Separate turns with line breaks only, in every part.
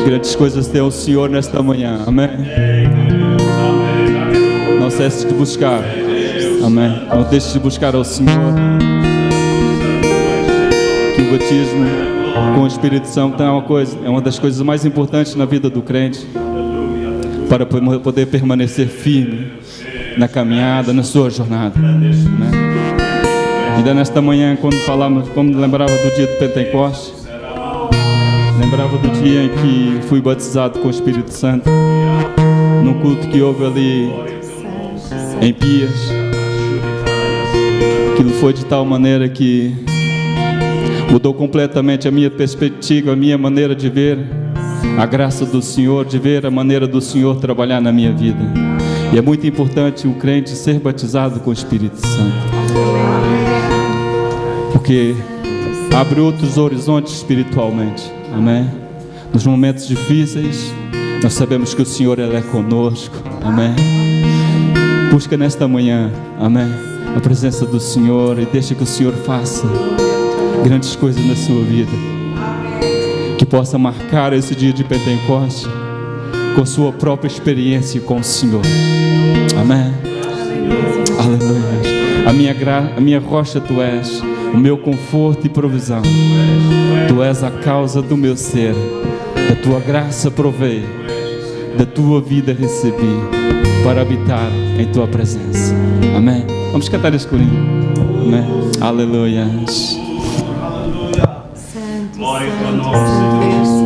Grandes coisas tem o Senhor nesta manhã, amém? Não cesse de buscar, amém? Não deixe de buscar ao Senhor. Que o batismo com o Espírito Santo é uma das coisas mais importantes na vida do crente, para poder permanecer firme na caminhada, na sua jornada, né? Ainda nesta manhã, quando lembrava do dia do Pentecostes, lembrava do dia em que fui batizado com o Espírito Santo, num culto que houve ali em Pias. Aquilo foi de tal maneira que mudou completamente a minha perspectiva, a minha maneira de ver a graça do Senhor, de ver a maneira do Senhor trabalhar na minha vida. E é muito importante um crente ser batizado com o Espírito Santo, porque abre outros horizontes espiritualmente, amém? Nos momentos difíceis, nós sabemos que o Senhor Ele é conosco, amém? Busca nesta manhã, amém, a presença do Senhor e deixa que o Senhor faça grandes coisas na sua vida, que possa marcar esse dia de Pentecostes com sua própria experiência com o Senhor, amém? Aleluia. A minha rocha Tu és, o meu conforto e provisão. Tu és a causa do meu ser, da Tua graça provei, da Tua vida recebi, para habitar em Tua presença, amém? Vamos cantar esse corinho, amém? Aleluia.
Glória a nosso Deus.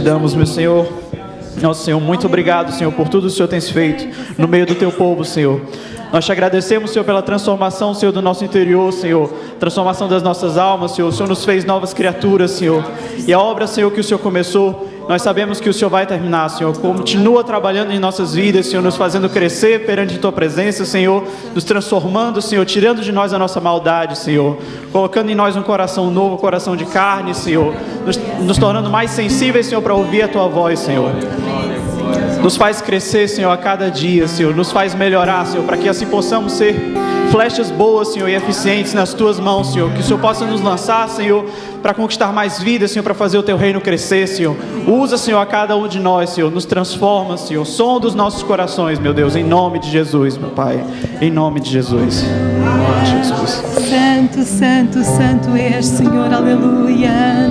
damos, meu Senhor. Nosso Senhor, muito obrigado, Senhor, por tudo que o Senhor tem feito no meio do Teu povo, Senhor. Nós te agradecemos, Senhor, pela transformação, Senhor, do nosso interior, Senhor. Transformação das nossas almas, Senhor. O Senhor nos fez novas criaturas, Senhor. E a obra, Senhor, que o Senhor começou, nós sabemos que o Senhor vai terminar, Senhor. Continua trabalhando em nossas vidas, Senhor, nos fazendo crescer perante a Tua presença, Senhor. Nos transformando, Senhor, tirando de nós a nossa maldade, Senhor. Colocando em nós um coração novo, um coração de carne, Senhor. Nos tornando mais sensíveis, Senhor, para ouvir a Tua voz, Senhor. Nos faz crescer, Senhor, a cada dia, Senhor. Nos faz melhorar, Senhor, para que assim possamos ser flechas boas, Senhor, e eficientes nas Tuas mãos, Senhor. Que o Senhor possa nos lançar, Senhor, para conquistar mais vidas, Senhor, para fazer o Teu reino crescer, Senhor. Usa, Senhor, a cada um de nós, Senhor. Nos transforma, Senhor. Sonda os nossos corações, meu Deus, em nome de Jesus, meu Pai. Em nome de Jesus. Em nome de Jesus.
Santo, santo, santo és, Senhor, aleluia.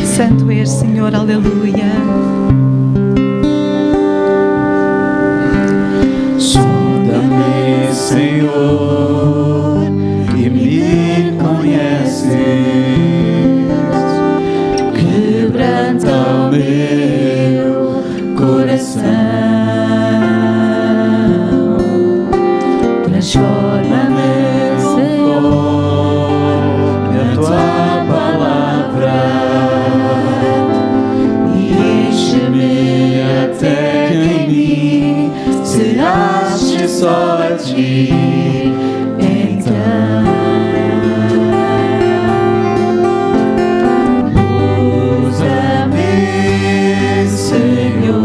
Santo és, Senhor, aleluia.
Sonda-me, Senhor, e me conheces. Quebranta o meu coração, transforma-me conforme a Tua palavra e enche-me até que em mim se ache só a Ti. Então usa-me, Senhor,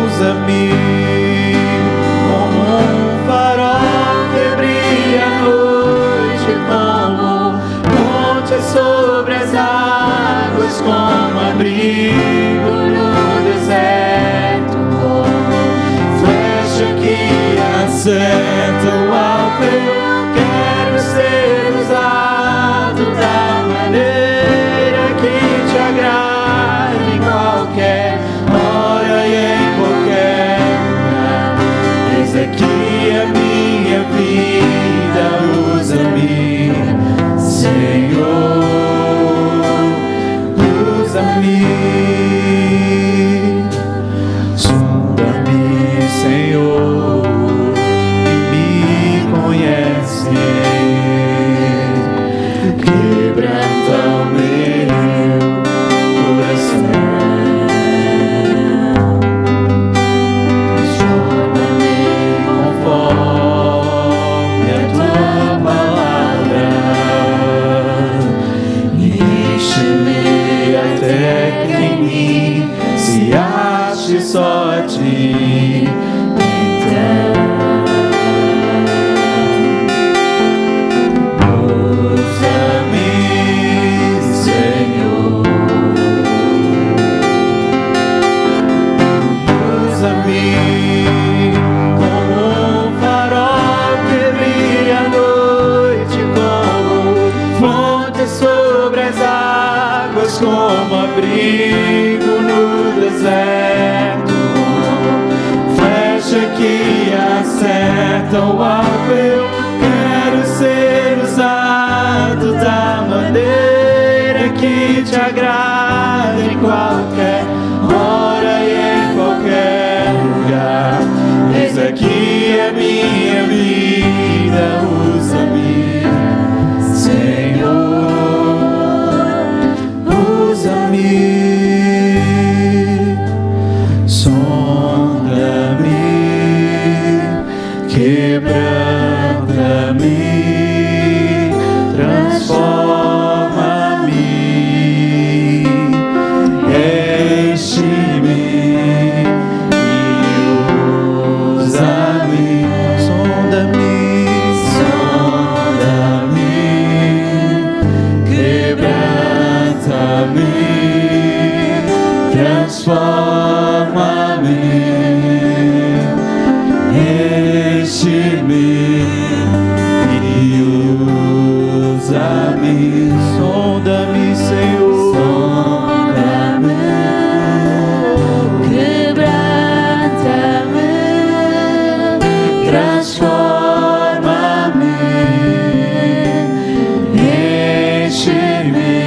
usa-me como um farol que brilha à noite, como ponte sobre as águas, como abrigo no deserto, como flecha que acerta o alvo. Eu quero ser usado da maneira que Te agrade, em qualquer hora e em qualquer lugar. Eis aqui a minha vida, usa-me, Senhor, usa-me. Sonda-me, Senhor, e me conhece. Quebranta o meu coração, transforma-me conforme a Tua palavra e enche-me até que em mim se ache só a Ti. Usa-me, Senhor, usa-me como um farol que brilha à noite, como fonte sobre as águas, como abrigo no deserto, como flecha que acerta o alvo. Eu quero ser usado da maneira que Te agrada, em qualquer hora e em qualquer lugar. Eis aqui a minha vida, usa-me, Senhor, usa-me. Sonda-me, quebranta-me, transforma-me, enche-me e usa-me. Sonda-me, sonda-me, quebranta-me, transforma-me, enche-me e usa-me. Sonda-me, Senhor, sonda-me,
Quebranta-me,
transforma-me, enche-me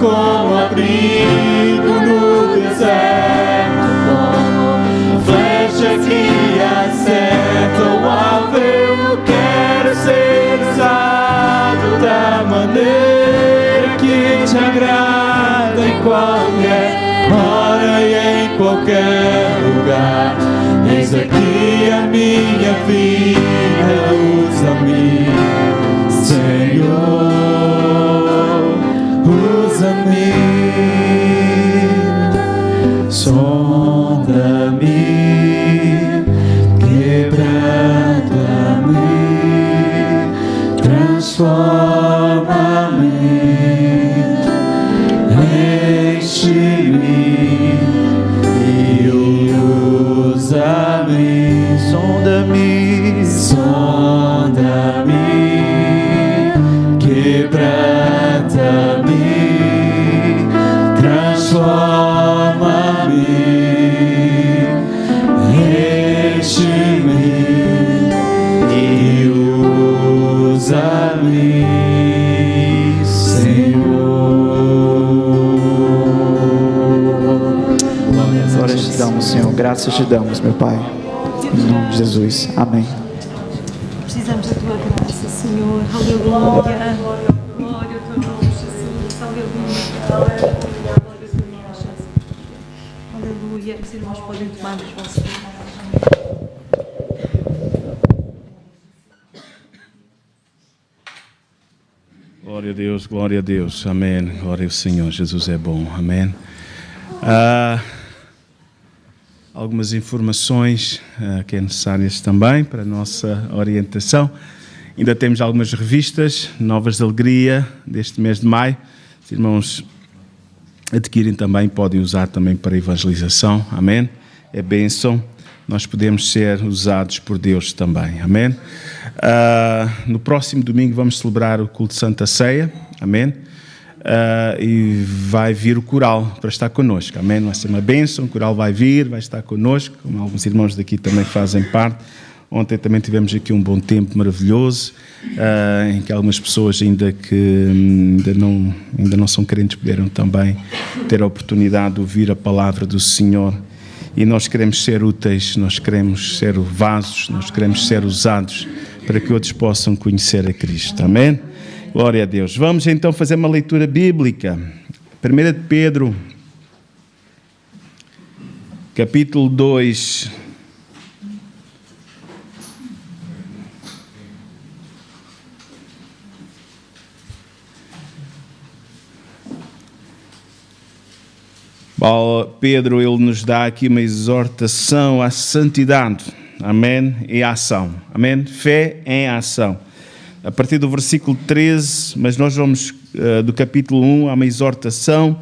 como abrigo no deserto, como flecha que acerta o alvo. Eu quero ser usado da maneira que te agrada, em qualquer hora e em qualquer lugar. Eis aqui a minha vida, usa-me, Senhor, usa-me, sonda-me, quebranta-me, transforma-me, enche-me e usa-me, sonda-me, sonda-me, quebranta-me, transforma-me, enche-me e usa-me,
Glórias te damos, Senhor. Graças te damos, meu Pai. Em nome de Jesus. Amém.
Precisamos da tua graça, Senhor. Aleluia. Glória ao teu nome, Jesus. Aleluia. Aleluia. Os irmãos podem tomar os vossos lugares.
Glória a Deus, glória a Deus, amém. Glória ao Senhor, Jesus é bom, amém. Algumas informações que é necessárias também para a nossa orientação. Ainda temos algumas revistas, Novas de Alegria, deste mês de maio. Os irmãos adquirem também, podem usar também para evangelização, amém. É bênção, nós podemos ser usados por Deus também, amém. No próximo domingo vamos celebrar o culto de Santa Ceia, amém. E vai vir o coral para estar connosco, amém. Vai ser uma bênção, o coral vai vir, vai estar connosco, como alguns irmãos daqui também fazem parte. Ontem também tivemos aqui um bom tempo maravilhoso, em que algumas pessoas ainda não são crentes puderam também ter a oportunidade de ouvir a palavra do Senhor. E nós queremos ser úteis, nós queremos ser vasos, nós queremos ser usados para que outros possam conhecer a Cristo, amém? Glória a Deus. Vamos então fazer uma leitura bíblica. 1 de Pedro, capítulo 2. Pedro, ele nos dá aqui uma exortação à santidade, amém? E à ação, amém? Fé em ação. A partir do versículo 13, mas nós vamos do capítulo 1, há uma exortação.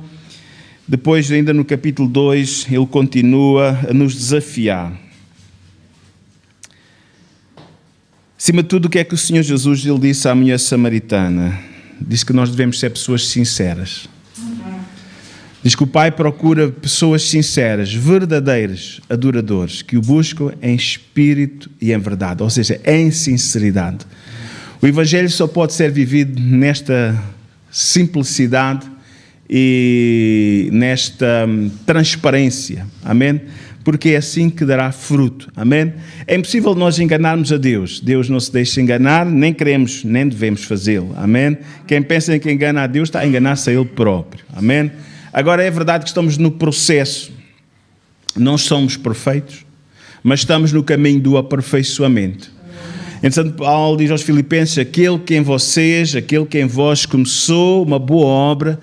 Depois, ainda no capítulo 2, ele continua a nos desafiar. Acima de tudo, o que é que o Senhor Jesus ele disse à mulher samaritana? Disse que nós devemos ser pessoas sinceras. Diz que o Pai procura pessoas sinceras, verdadeiras, adoradores, que o buscam em espírito e em verdade, ou seja, em sinceridade. O Evangelho só pode ser vivido nesta simplicidade e nesta transparência, amém? Porque é assim que dará fruto, amém? É impossível nós enganarmos a Deus. Deus não se deixa enganar, nem queremos, nem devemos fazê-lo, amém? Quem pensa que engana a Deus está a enganar-se a Ele próprio, amém? Agora é verdade que estamos no processo, não somos perfeitos, mas estamos no caminho do aperfeiçoamento. Então Paulo diz aos Filipenses, aquele que em vós começou uma boa obra,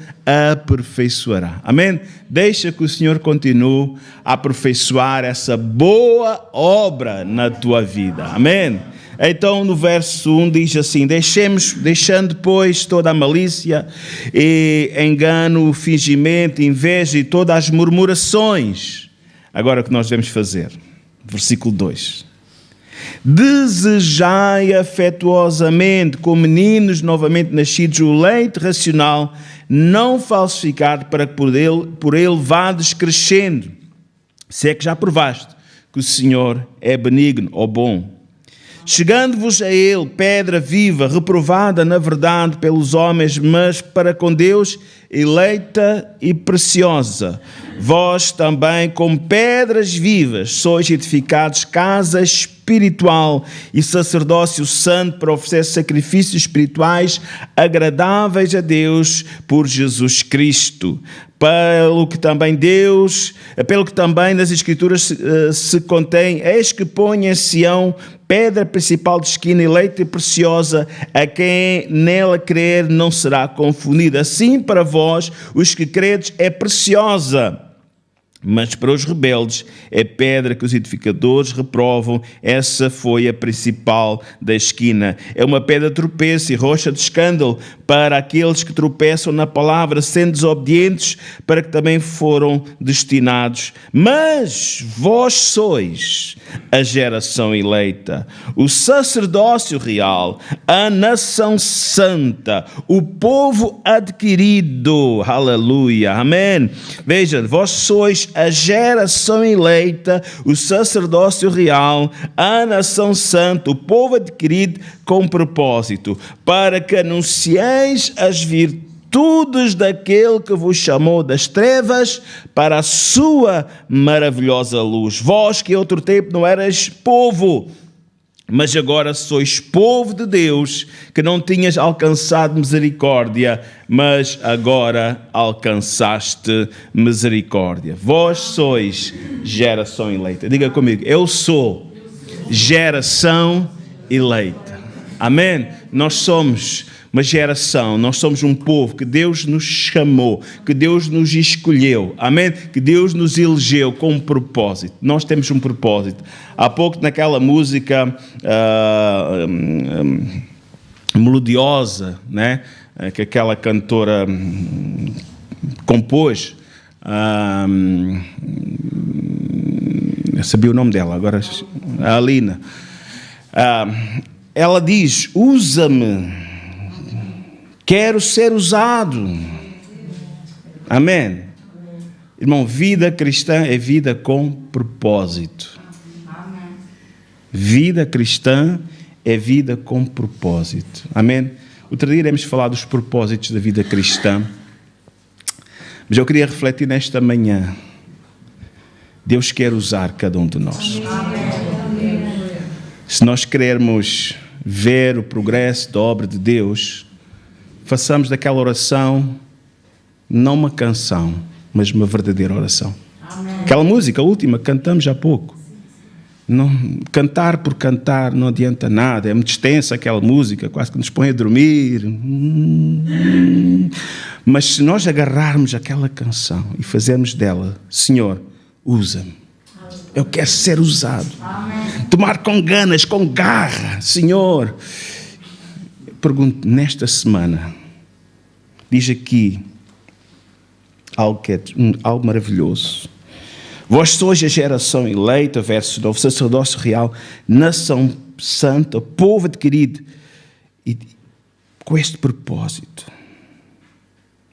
aperfeiçoará. Amém? Deixa que o Senhor continue a aperfeiçoar essa boa obra na tua vida. Amém? Então no verso 1 diz assim, deixando pois toda a malícia e engano, fingimento, inveja e todas as murmurações. Agora o que nós devemos fazer? Versículo 2. Desejai afetuosamente, como meninos novamente nascidos, o leite racional, não falsificado, para que por ele vades crescendo. Se é que já provaste que o Senhor é benigno ou bom. chegando-vos a ele, pedra viva, reprovada na verdade pelos homens, mas para com Deus eleita e preciosa. Vós também, como pedras vivas, sois edificados casa espiritual e sacerdócio santo para oferecer sacrifícios espirituais agradáveis a Deus por Jesus Cristo. Pelo que também nas Escrituras se contém, eis que põe em Sião pedra principal de esquina, eleita e preciosa, a quem nela crer não será confundido. Assim, para vós, os que credes, é preciosa, mas para os rebeldes é pedra que os edificadores reprovam. Essa foi a principal da esquina. É uma pedra de tropeço e rocha de escândalo para aqueles que tropeçam na palavra, sendo desobedientes, para que também foram destinados. Mas vós sois a geração eleita, o sacerdócio real, a nação santa, o povo adquirido. Aleluia, amém. Veja, vós sois a geração eleita, o sacerdócio real, a nação santa, o povo adquirido com propósito, para que anuncieis as virtudes daquele que vos chamou das trevas para a sua maravilhosa luz. Vós que em outro tempo não eras povo, mas agora sois povo de Deus, que não tinhas alcançado misericórdia, mas agora alcançaste misericórdia. Vós sois geração eleita. Diga comigo, eu sou geração eleita. Amém? Nós somos uma geração, nós somos um povo que Deus nos chamou, que Deus nos escolheu, amém? Que Deus nos elegeu com um propósito. Nós temos um propósito. Há pouco naquela música melodiosa, né? Que aquela cantora compôs, eu sabia o nome dela, agora a Alina. Ela diz, usa-me, quero ser usado. Amém? Irmão, vida cristã é vida com propósito. Vida cristã é vida com propósito. Amém? Outro dia iremos falar dos propósitos da vida cristã. Mas eu queria refletir nesta manhã. Deus quer usar cada um de nós. Se nós queremos ver o progresso da obra de Deus, façamos daquela oração não uma canção, mas uma verdadeira oração. Amém. Aquela música, a última, cantamos há pouco. Não, cantar por cantar não adianta nada, é muito extensa aquela música, quase que nos põe a dormir. Mas se nós agarrarmos aquela canção e fazermos dela, Senhor, usa-me. Eu quero ser usado. Amém. Tomar com ganas, com garra, Senhor. Pergunto, nesta semana, diz aqui algo maravilhoso. Vós sois a geração eleita, verso 9, sacerdócio real, nação santa, povo adquirido, e com este propósito.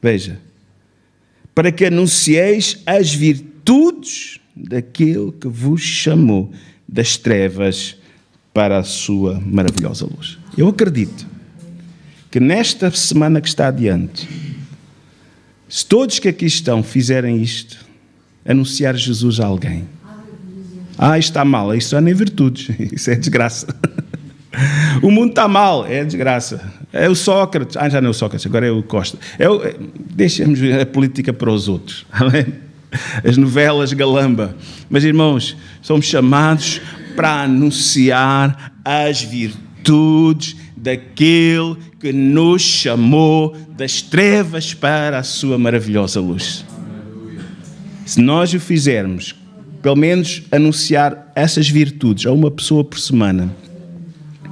Veja, para que anuncieis as virtudes daquele que vos chamou das trevas para a sua maravilhosa luz. Eu acredito que nesta semana que está adiante, se todos que aqui estão fizerem isto, anunciar Jesus a alguém. Está mal, isso não é virtudes, isso é desgraça. O mundo está mal, é desgraça. É o Sócrates, já não é o Sócrates, agora é o Costa. Deixemos a política para os outros, amém? As novelas galamba. Mas irmãos, somos chamados para anunciar as virtudes daquele que nos chamou das trevas para a sua maravilhosa luz. Se nós o fizermos, pelo menos anunciar essas virtudes a uma pessoa por semana,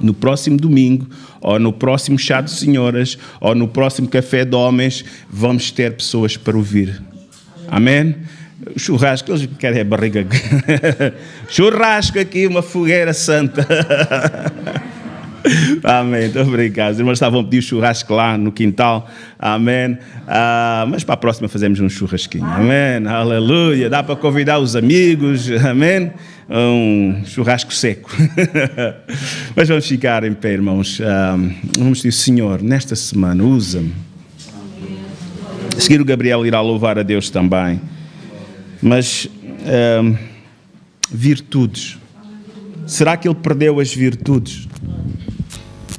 no próximo domingo, ou no próximo chá de senhoras, ou no próximo café de homens, vamos ter pessoas para ouvir. Amém? O churrasco, eles querem a barriga. Churrasco aqui, uma fogueira santa. Amém, muito obrigado. Os irmãos estavam a pedir churrasco lá no quintal. Amém. Mas para a próxima fazemos um churrasquinho. Amém, aleluia. Dá para convidar os amigos. Amém. Um churrasco seco. Mas vamos ficar em pé, irmãos. Vamos dizer, Senhor, nesta semana, usa-me. A seguir o Gabriel irá louvar a Deus também. Mas virtudes. Será que ele perdeu as virtudes?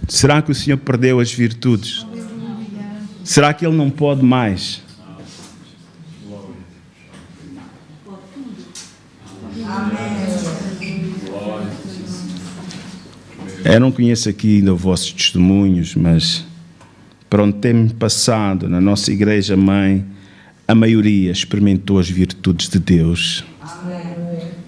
Será que o Senhor perdeu as virtudes? Será que ele não pode mais? Eu não conheço aqui ainda os vossos testemunhos, mas para onde tem passado na nossa igreja mãe, a maioria experimentou as virtudes de Deus.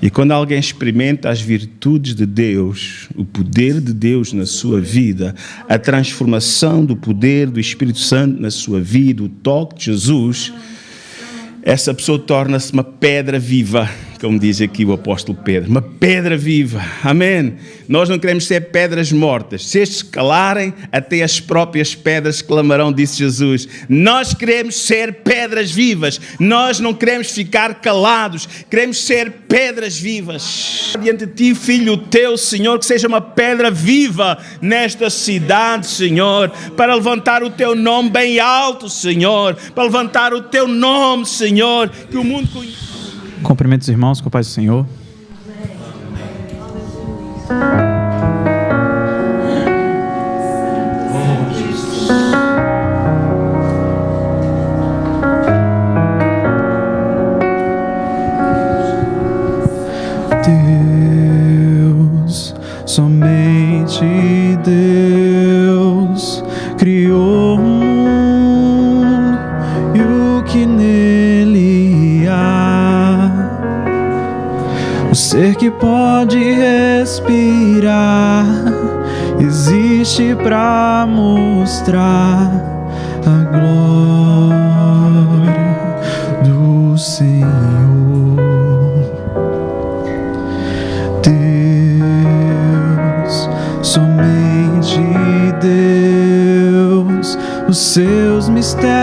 E quando alguém experimenta as virtudes de Deus, o poder de Deus na sua vida, a transformação do poder do Espírito Santo na sua vida, o toque de Jesus, essa pessoa torna-se uma pedra viva, como diz aqui o apóstolo Pedro, uma pedra viva, amém? Nós não queremos ser pedras mortas, se estes calarem, até as próprias pedras clamarão, disse Jesus. Nós queremos ser pedras vivas, nós não queremos ficar calados, queremos ser pedras vivas. Diante de ti, filho teu, Senhor, que seja uma pedra viva nesta cidade, Senhor, para levantar o teu nome bem alto, Senhor, para levantar o teu nome, Senhor, que o mundo conhece.
Cumprimento os irmãos com a paz do Senhor.
Deus, somente Deus criou o mundo e o que nele há. O ser que pode respirar existe para mostrar a glória do Senhor. Deus, somente Deus, os seus mistérios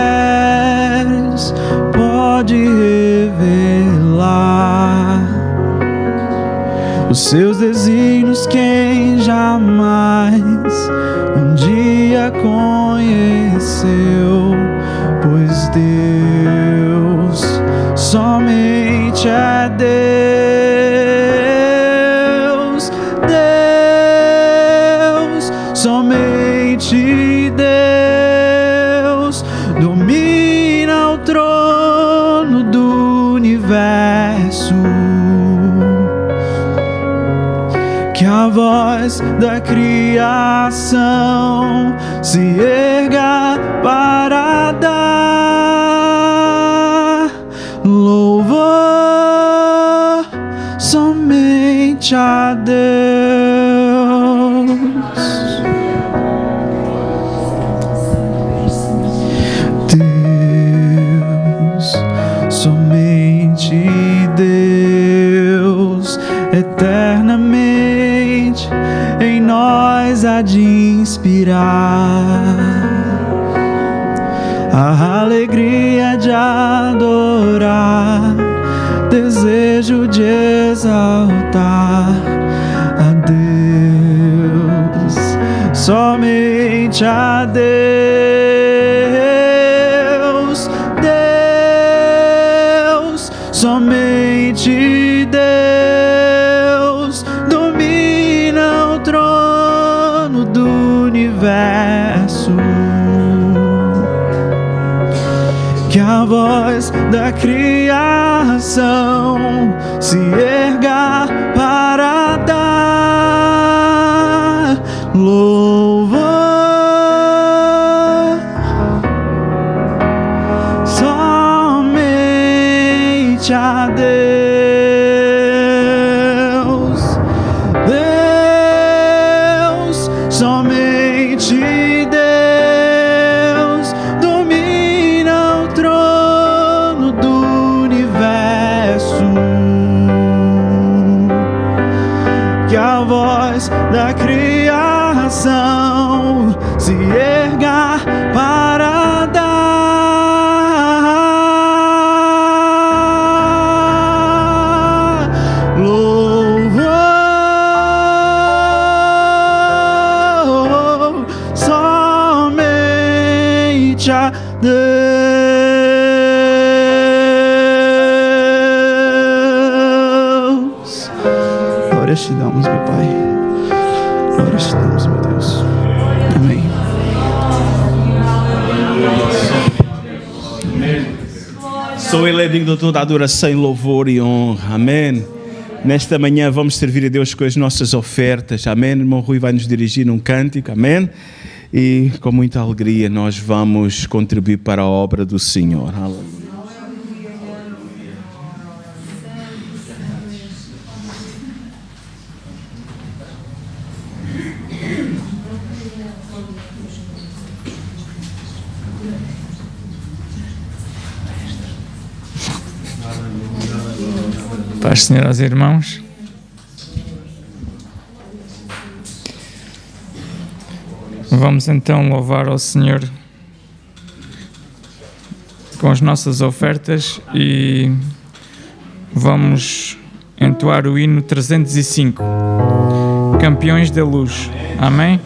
pode revelar. Os seus desígnios quem jamais um dia conheceu, pois Deus somente é Deus, Deus, somente Deus domina o trono do universo. Que a voz da criação se erga para dar louvor somente a Deus. Deus, somente Deus, eternamente em nós há de inspirar a alegria de adorar, desejo de exaltar a Deus, somente a Deus, Deus, somente Deus domina o trono do universo. Que a voz da criação se erga para dar louvor somente a Deus, Deus, somente Deus domina o trono do universo. Que a voz da criação a Deus. Glórias te damos, meu Pai. Glórias te damos, meu Deus. Amém.
Só Ele é digno de toda adoração, louvor e honra. Amém. Nesta manhã vamos servir a Deus com as nossas ofertas. Amém. O irmão Rui vai nos dirigir num cântico. Amém. E com muita alegria nós vamos contribuir para a obra do Senhor. Aleluia.
Paz, senhoras e irmãos. Vamos então louvar ao Senhor com as nossas ofertas e vamos entoar o hino 305, Campeões da Luz. Amém?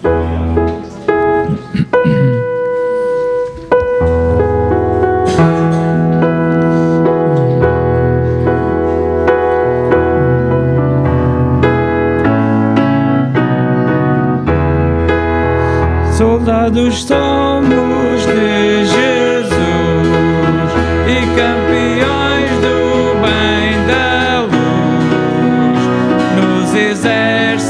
Soldados somos de Jesus e campeões do bem da luz, nos exércitos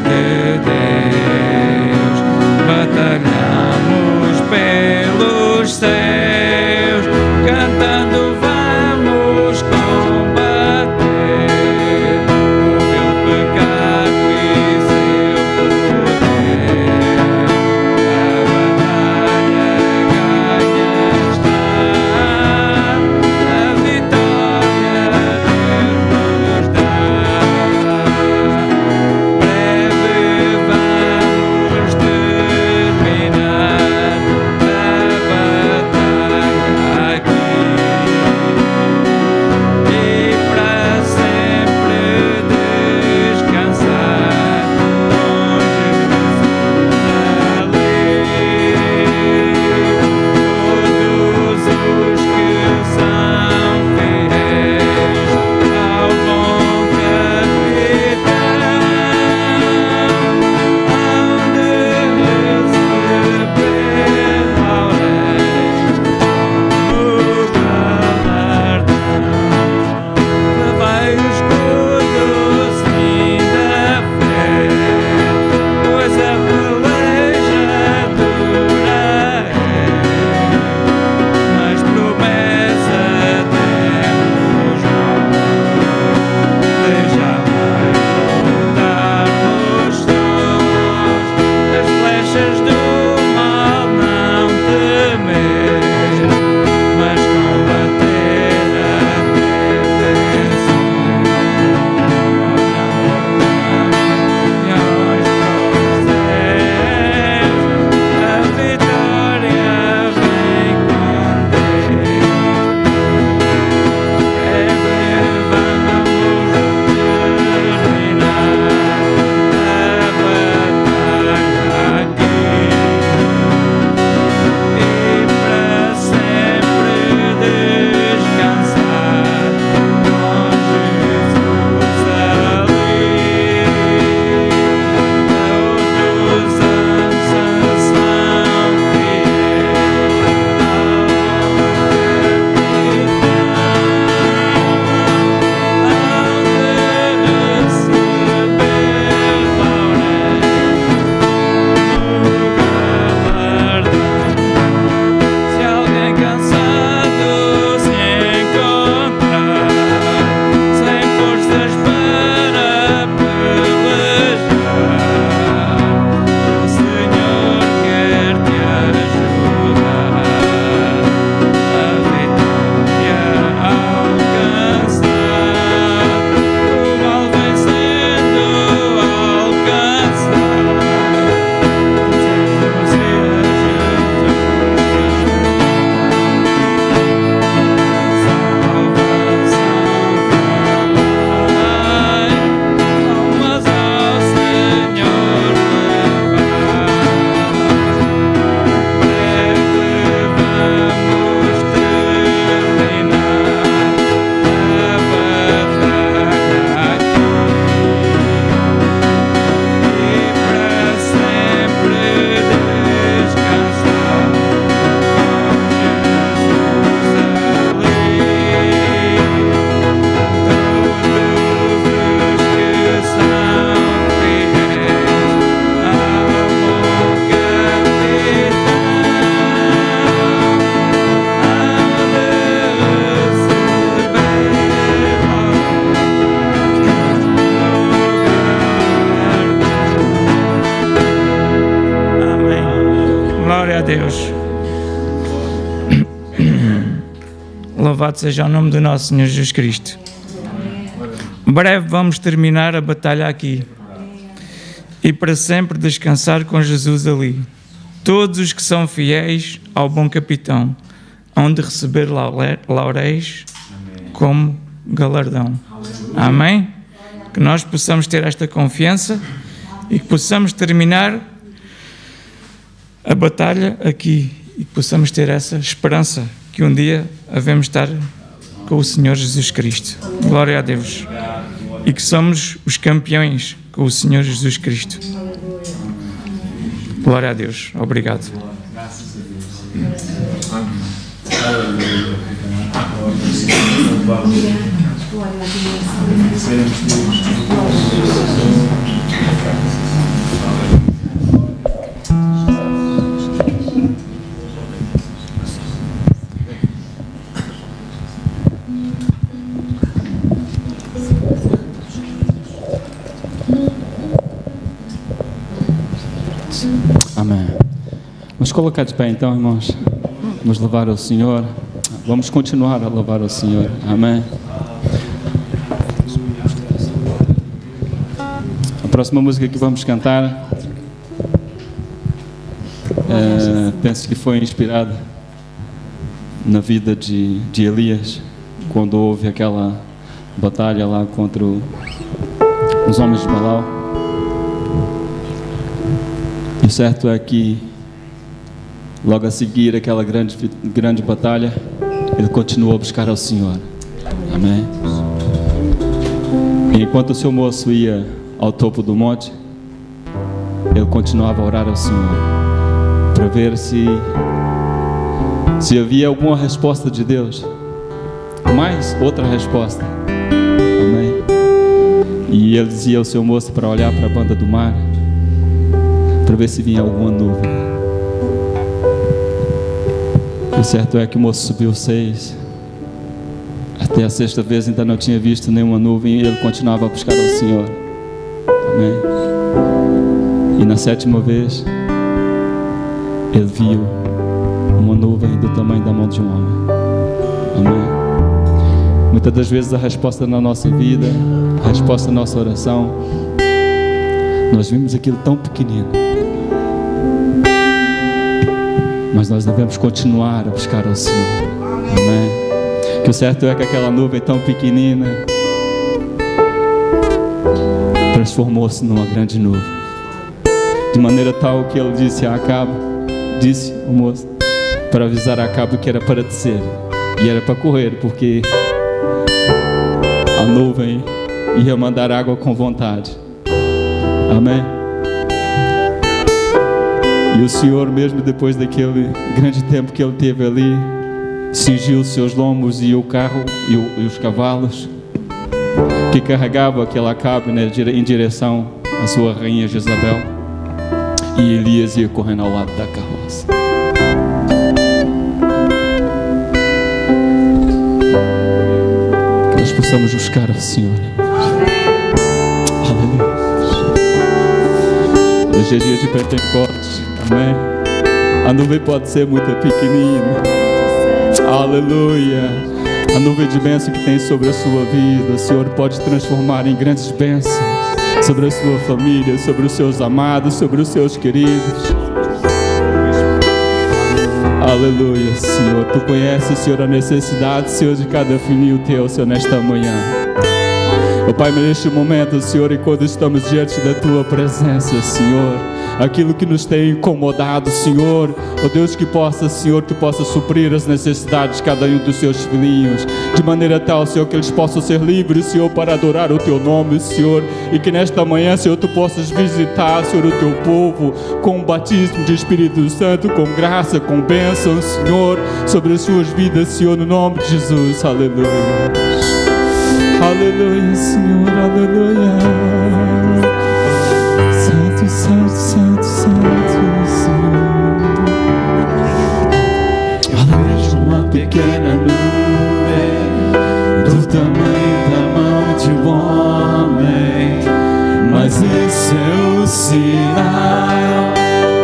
de Deus, batalhamos pelos céus, cantando vamos combater o meu pecado e seu poder. A batalha
Louvado seja o nome do nosso Senhor Jesus Cristo. Breve vamos terminar a batalha aqui e para sempre descansar com Jesus ali. Todos os que são fiéis ao bom capitão hão de receber lauréis como galardão. Amém? Que nós possamos ter esta confiança e que possamos terminar a batalha aqui e que possamos ter essa esperança que um dia havemos estar com o Senhor Jesus Cristo. Glória a Deus. E que somos os campeões com o Senhor Jesus Cristo. Glória a Deus. Obrigado.
Amém. Vamos colocar de pé então, irmãos. Vamos louvar ao Senhor. Vamos continuar a louvar ao Senhor. Amém. A próxima música que vamos cantar, penso que foi inspirada na vida de Elias, quando houve aquela batalha lá contra os homens de Baal. E o certo é que logo a seguir aquela grande batalha, ele continuou a buscar ao Senhor. Amém. E enquanto o seu moço ia ao topo do monte, ele continuava a orar ao Senhor para ver se havia alguma resposta de Deus, mais outra resposta. Amém. E ele dizia ao seu moço para olhar para a banda do mar, para ver se vinha alguma nuvem. O certo é que o moço subiu 6. Até a 6ª vez ainda não tinha visto nenhuma nuvem e ele continuava a buscar ao Senhor. Amém. E na 7ª vez ele viu uma nuvem do tamanho da mão de um homem. Amém. Muitas das vezes a resposta na nossa vida, a resposta na nossa oração, nós vimos aquilo tão pequenino, mas nós devemos continuar a buscar ao Senhor. Amém. Que o certo é que aquela nuvem tão pequenina transformou-se numa grande nuvem, de maneira tal que ele disse a Acabe, disse o moço, para avisar a Acabe que era para descer e era para correr, porque a nuvem ia mandar água com vontade. Amém. E o Senhor, mesmo depois daquele grande tempo que ele teve ali, cingiu os seus lombos e o carro e os cavalos que carregavam aquele Acabe, né, em direção à sua rainha Jezabel, e Elias ia correndo ao lado da carroça. Que nós possamos buscar ao Senhor. Aleluia. Hoje é dia de Pentecostes. Amém. A nuvem pode ser muito pequenina. Aleluia. A nuvem de bênção que tem sobre a sua vida, o Senhor pode transformar em grandes bênçãos sobre a sua família, sobre os seus amados, sobre os seus queridos. Aleluia, Senhor. Tu conheces, Senhor, a necessidade, Senhor, de cada filhinho teu, Senhor, nesta manhã. Ó Pai, neste momento, Senhor, e quando estamos diante da Tua presença, Senhor, aquilo que nos tem incomodado, Senhor, ó Deus, que possa, Senhor, que possa suprir as necessidades de cada um dos Seus filhinhos, de maneira tal, Senhor, que eles possam ser livres, Senhor, para adorar o Teu nome, Senhor, e que nesta manhã, Senhor, Tu possas visitar, Senhor, o Teu povo com o batismo de Espírito Santo, com graça, com bênção, Senhor, sobre as suas vidas, Senhor, no nome de Jesus. Aleluia. Aleluia, Senhor, aleluia. Santo, santo, santo, santo, Senhor. Vejo uma pequena nuvem do tamanho da mão de um homem, mas esse é o sinal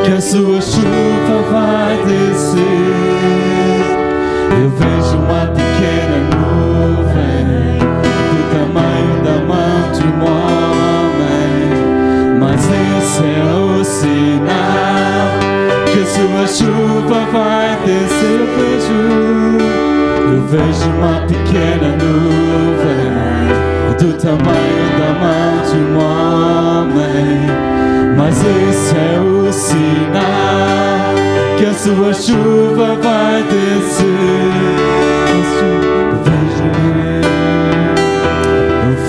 que a sua chuva vai descer. Eu vejo uma pequena eu vejo uma pequena nuvem do tamanho da mão de um homem, mas esse é o sinal que a sua chuva vai descer.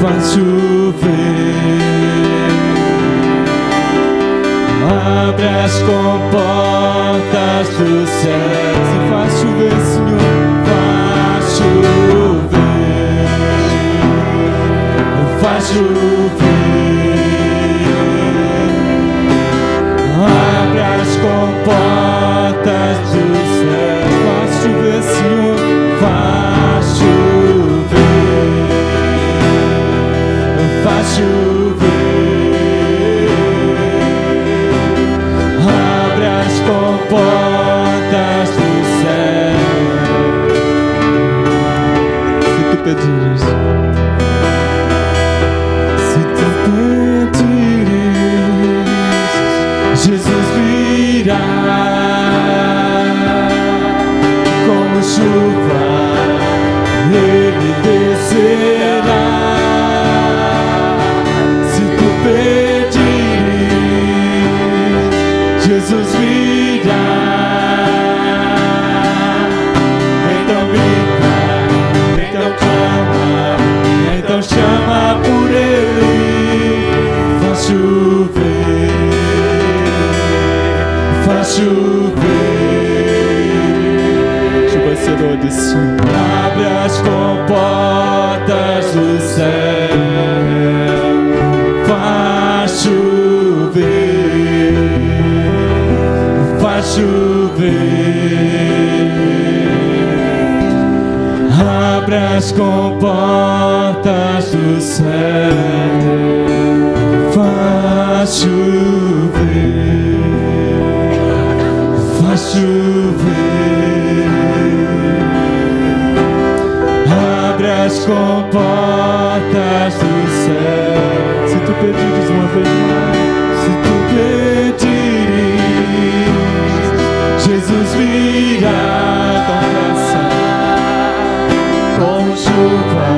Faz chover, abre as comportas do céu e faz chover, Senhor, faz chover, faz chover, abre as comportas do céu, faz chover, Senhor, faz chover, faz chover, abre as comportas do céu. Se tu pedires, Jesus virá como chuva, ele descerá. Jesus virá, então grita, então clama, então chama por ele, faz chover, faz chover, chuva será de cima, abre as comportas do céu, faz chover, faz chover, abre as comportas do céu, faz chover, faz chover, abre as comportas do céu. Se tu pedires uma vez mais, se tu pedires, Jesus virá, confessa, como chuva,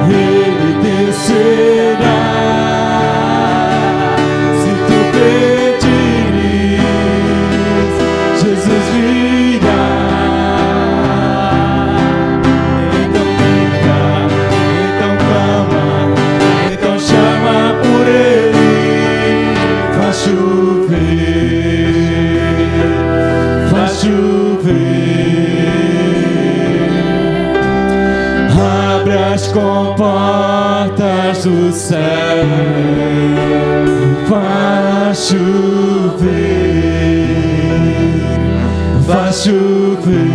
ele descerá. Se tu pedires, Jesus virá, então grita, então clama, então chama por ele, faz chover, faz chover, abre as comportas do céu, faz chover, faz chover,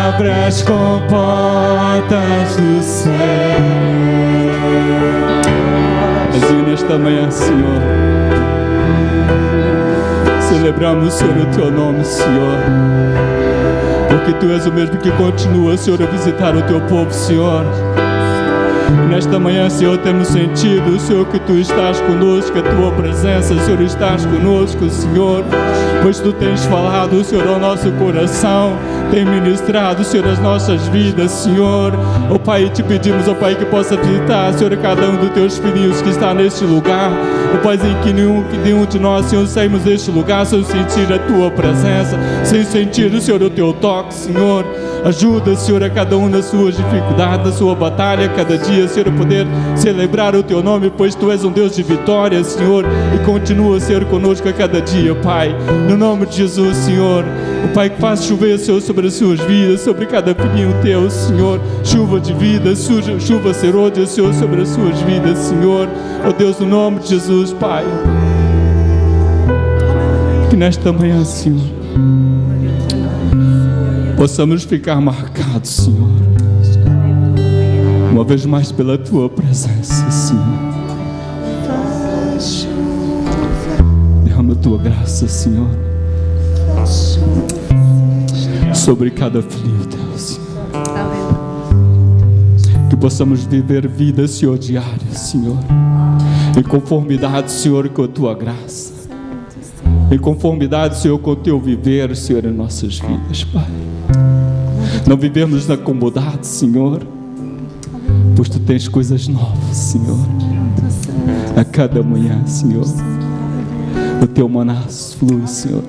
abre as comportas do céu. Mas nesta manhã, Senhor, celebramos, Senhor, o Teu nome, Senhor, porque Tu és o mesmo que continua, Senhor, a visitar o Teu povo, Senhor. Nesta manhã, Senhor, temos sentido, Senhor, que Tu estás conosco, que a Tua presença, Senhor, estás conosco, Senhor, pois Tu tens falado, Senhor, ao nosso coração, tem ministrado, Senhor, as nossas vidas, Senhor. Ó Pai, Te pedimos, ó Pai, que possa visitar, Senhor, cada um dos Teus filhinhos que está neste lugar, ó Pai, em que nenhum de nós, Senhor, saímos deste lugar sem sentir a Tua presença, sem sentir, Senhor, o Teu toque, Senhor. Ajuda, Senhor, a cada um nas suas dificuldades, na sua batalha, cada dia, Senhor, a poder celebrar o Teu nome, pois Tu és um Deus de vitória, Senhor, e continua a ser conosco a cada dia, Pai. No nome de Jesus, Senhor, o Pai, que faz chover, Senhor, sobre as suas vidas, sobre cada filhinho Teu, Senhor, chuva de vida, chuva serôdia, Senhor, sobre as suas vidas, Senhor. Ó Deus, no nome de Jesus, Pai, que nesta manhã, Senhor, possamos ficar marcados, Senhor, uma vez mais pela Tua presença, Senhor. Derrama a Tua graça, Senhor, sobre cada filho Teu, Senhor. Que possamos viver vida, Senhor, diária, Senhor, em conformidade, Senhor, com a Tua graça. em conformidade, Senhor, com o Teu viver, Senhor, em nossas vidas, Pai. Não vivemos na comodidade, Senhor, pois Tu tens coisas novas, Senhor, a cada manhã, Senhor. O Teu maná flui, Senhor,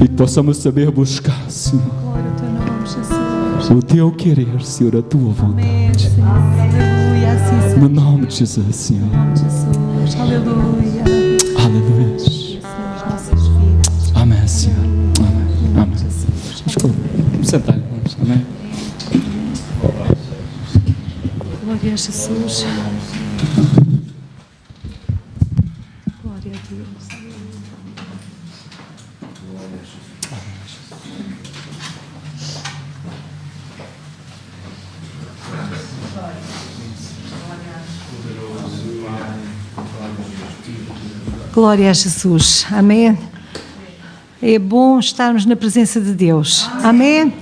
e possamos saber buscar, Senhor, o Teu querer, Senhor, a Tua vontade. No nome de Jesus, Senhor.
Aleluia.
Aleluia. Amém, Senhor. Amém. Amém. Vamos sentar, irmãos. Amém.
Glória a Jesus. Glória a Deus. Glória a Jesus. Amém. É bom estarmos na presença de Deus. Amém.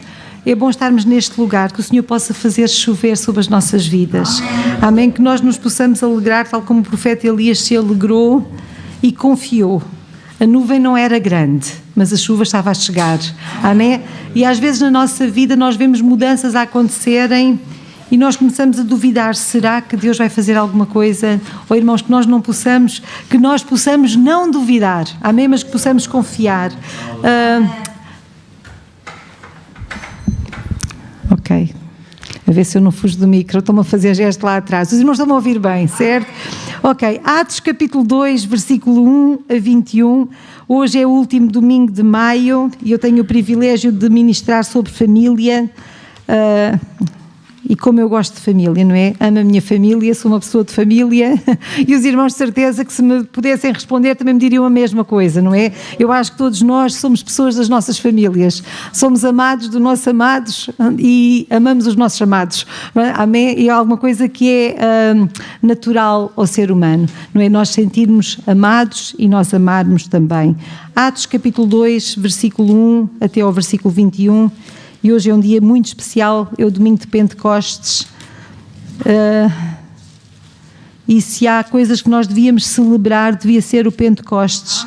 É bom estarmos neste lugar, que o Senhor possa fazer chover sobre as nossas vidas. Amém. Que nós nos possamos alegrar, tal como o profeta Elias se alegrou e confiou. A nuvem não era grande, mas a chuva estava a chegar. Amém. E às vezes na nossa vida nós vemos mudanças a acontecerem e nós começamos a duvidar, será que Deus vai fazer alguma coisa? Ou irmãos, que nós possamos não duvidar, amém, mas que possamos confiar. Ok, a ver se eu não fujo do micro, estou-me a fazer gesto lá atrás. Os irmãos estão-me a ouvir bem, certo? Ok, Atos capítulo 2, versículo 1 a 21. Hoje é o último domingo de maio e eu tenho o privilégio de ministrar sobre família. E como eu gosto de família, não é? Amo a minha família, sou uma pessoa de família e os irmãos de certeza que se me pudessem responder também me diriam a mesma coisa, não é? Eu acho que todos nós somos pessoas das nossas famílias, somos amados dos nossos amados e amamos os nossos amados, não é? Amém? E é alguma coisa que é natural ao ser humano, não é? Nós sentirmos amados e nós amarmos também. Atos capítulo 2, versículo 1 até ao versículo 21. E hoje é um dia muito especial, é o domingo de Pentecostes, e se há coisas que nós devíamos celebrar, devia ser o Pentecostes,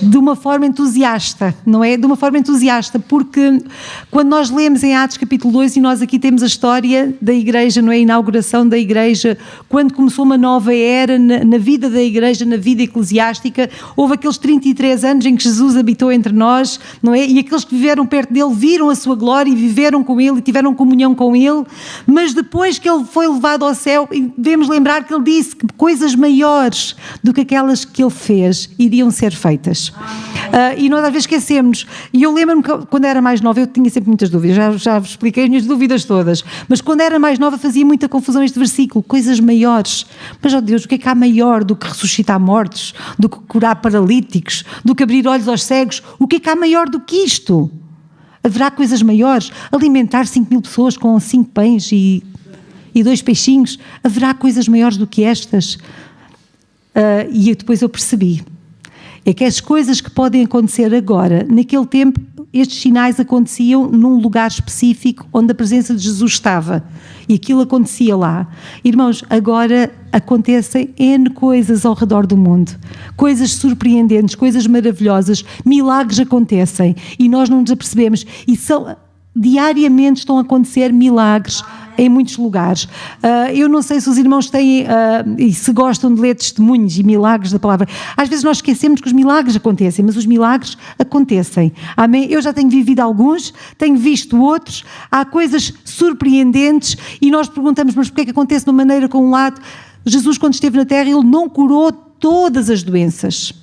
de uma forma entusiasta, não é? De uma forma entusiasta, porque quando nós lemos em Atos capítulo 2, e nós aqui temos a história da igreja, não é? A inauguração da igreja, quando começou uma nova era na vida da igreja, na vida eclesiástica, houve aqueles 33 anos em que Jesus habitou entre nós, não é? E aqueles que viveram perto dele viram a sua glória e viveram com ele e tiveram comunhão com ele, mas depois que ele foi levado ao céu, devemos lembrar que ele disse que coisas maiores do que aquelas que ele fez iriam ser feitas. E nós às vezes esquecemos, e eu lembro-me que quando era mais nova eu tinha sempre muitas dúvidas, já vos expliquei as minhas dúvidas todas, mas quando era mais nova fazia muita confusão este versículo, coisas maiores, mas ó Deus, o que é que há maior do que ressuscitar mortos, do que curar paralíticos, do que abrir olhos aos cegos? O que é que há maior do que isto? Haverá coisas maiores? Alimentar 5.000 pessoas com 5 pães e 2 peixinhos? Haverá coisas maiores do que estas? E depois eu percebi, é que as coisas que podem acontecer agora, naquele tempo, estes sinais aconteciam num lugar específico onde a presença de Jesus estava. E aquilo acontecia lá. Irmãos, agora acontecem N coisas ao redor do mundo. Coisas surpreendentes, coisas maravilhosas, milagres acontecem e nós não nos apercebemos. E diariamente estão a acontecer milagres em muitos lugares. Eu não sei se os irmãos têm e se gostam de ler testemunhos e milagres da palavra. Às vezes nós esquecemos que os milagres acontecem, mas os milagres acontecem. Amém? Eu já tenho vivido alguns, tenho visto outros, há coisas surpreendentes e nós perguntamos, mas porquê é que acontece de uma maneira com um lado? Jesus, quando esteve na terra, ele não curou todas as doenças.